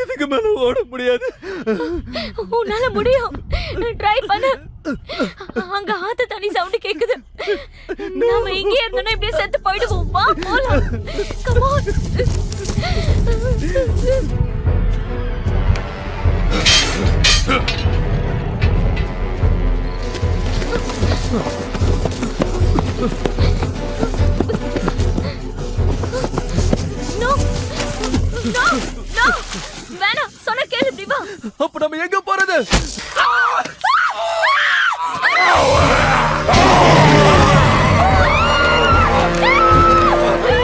இதுக்கு மேல ஓட முடியாது. உன்னால முடியும். ட்ரை பண்ணு. அங்க ஆத்து தண்ணி சவுண்ட் கேக்குது. நாம இங்கே இருந்தோம்னா இப்படியே செத்து போயிடுவோம். வா போலாம். Come on. No. No. No. வேணாம். சொன்ன கேளு. இப்படி வா. அப்ப நம்ம எங்க போறது?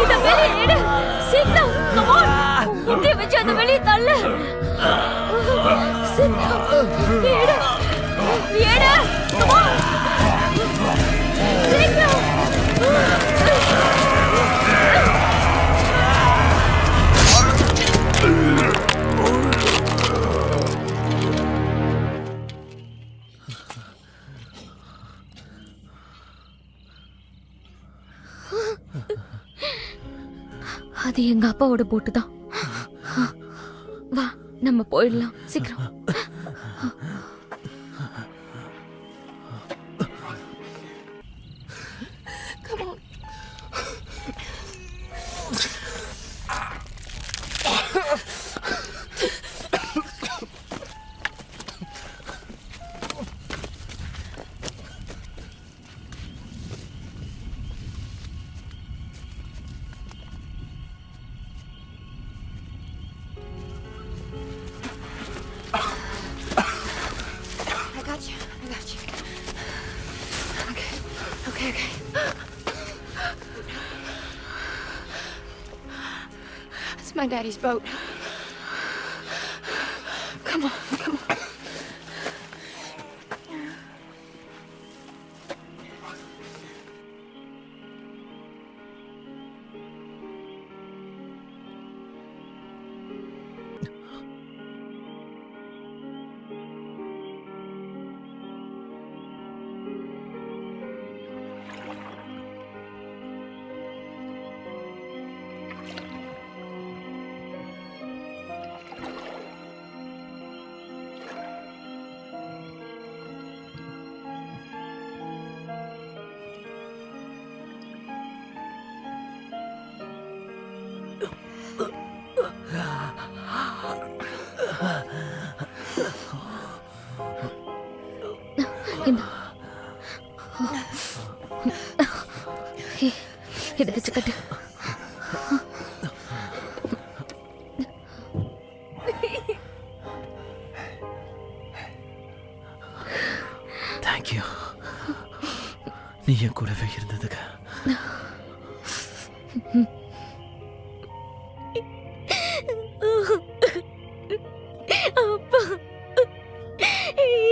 இத வெளியே எடு. சீக்கிரம். Come on. முட்டியை வச்சு அந்த வெளியே தள்ளு. சீக்கிரம். எடு. எடு. Come on. சீக்கிரம். அது எங்க அப்பாவோட போட்டு தான். வா நம்ம போயிடலாம். சீக்கிரம். It's my daddy's boat. Come on, come on. இதை வச்சுக்கட்டு. தேங்க்யூ, நீ என் கூடவே இருந்ததுக்கு. அப்பா,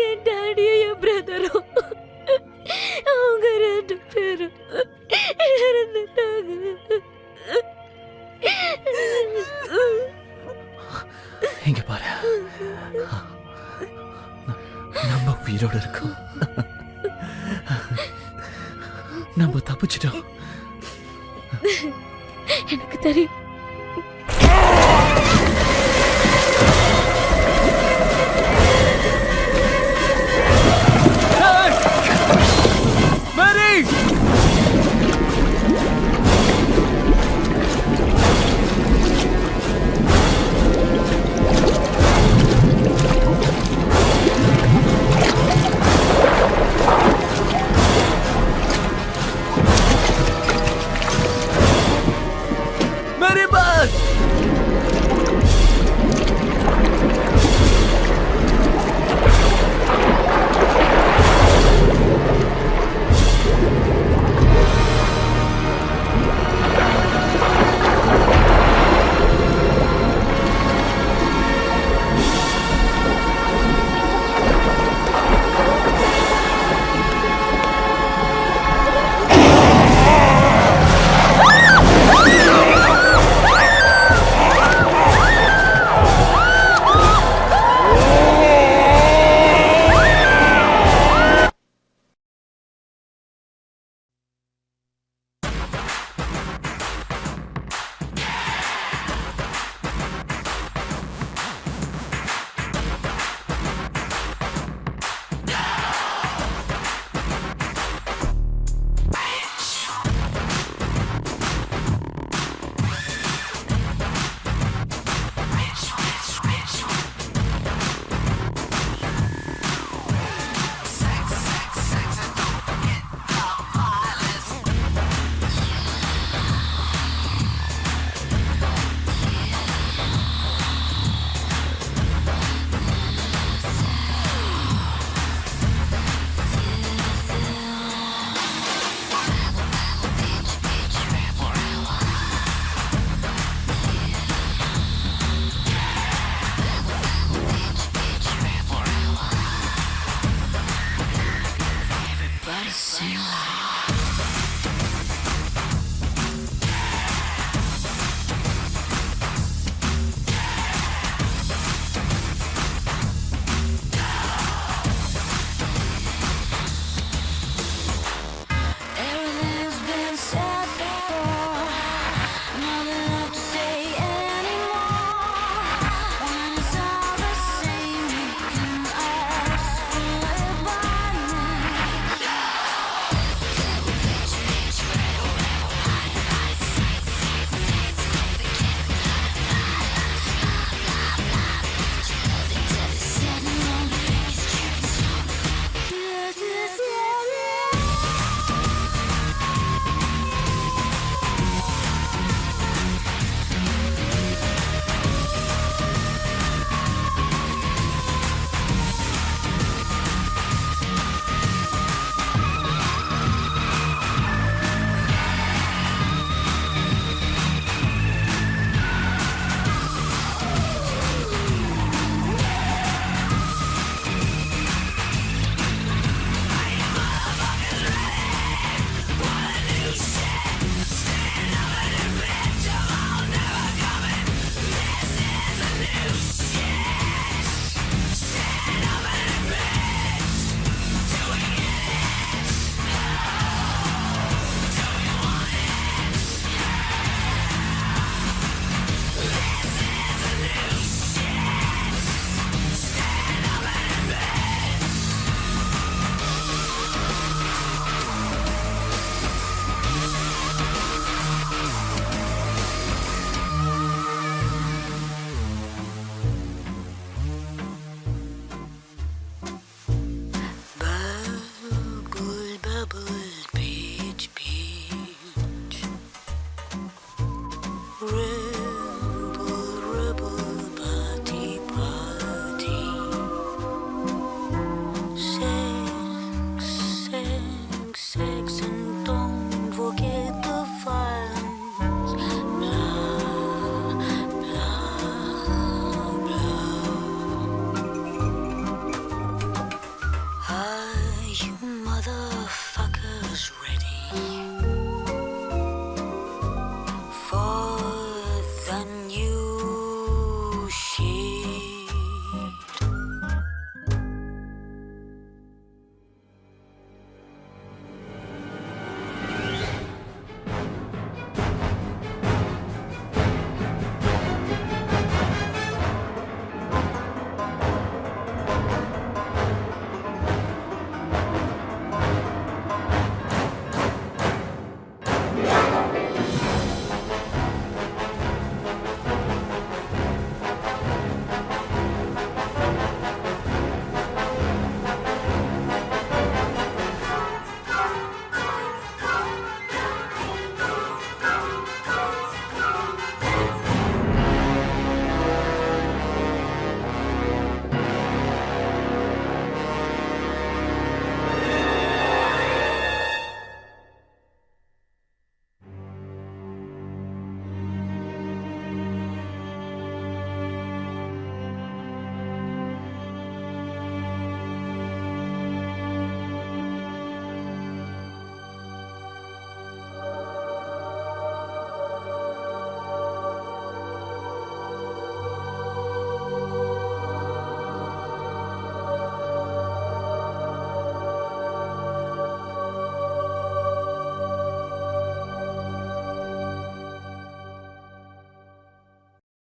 என் டாடியும் என் பிரதரும் அவங்க 2 பேரும் இறந்துட்டாங்க. இங்க பாரு, நம்ம உயிரோட இருக்கோம். நம்ம தப்பிச்சிட்டோம். எனக்கு தெரியும். Sing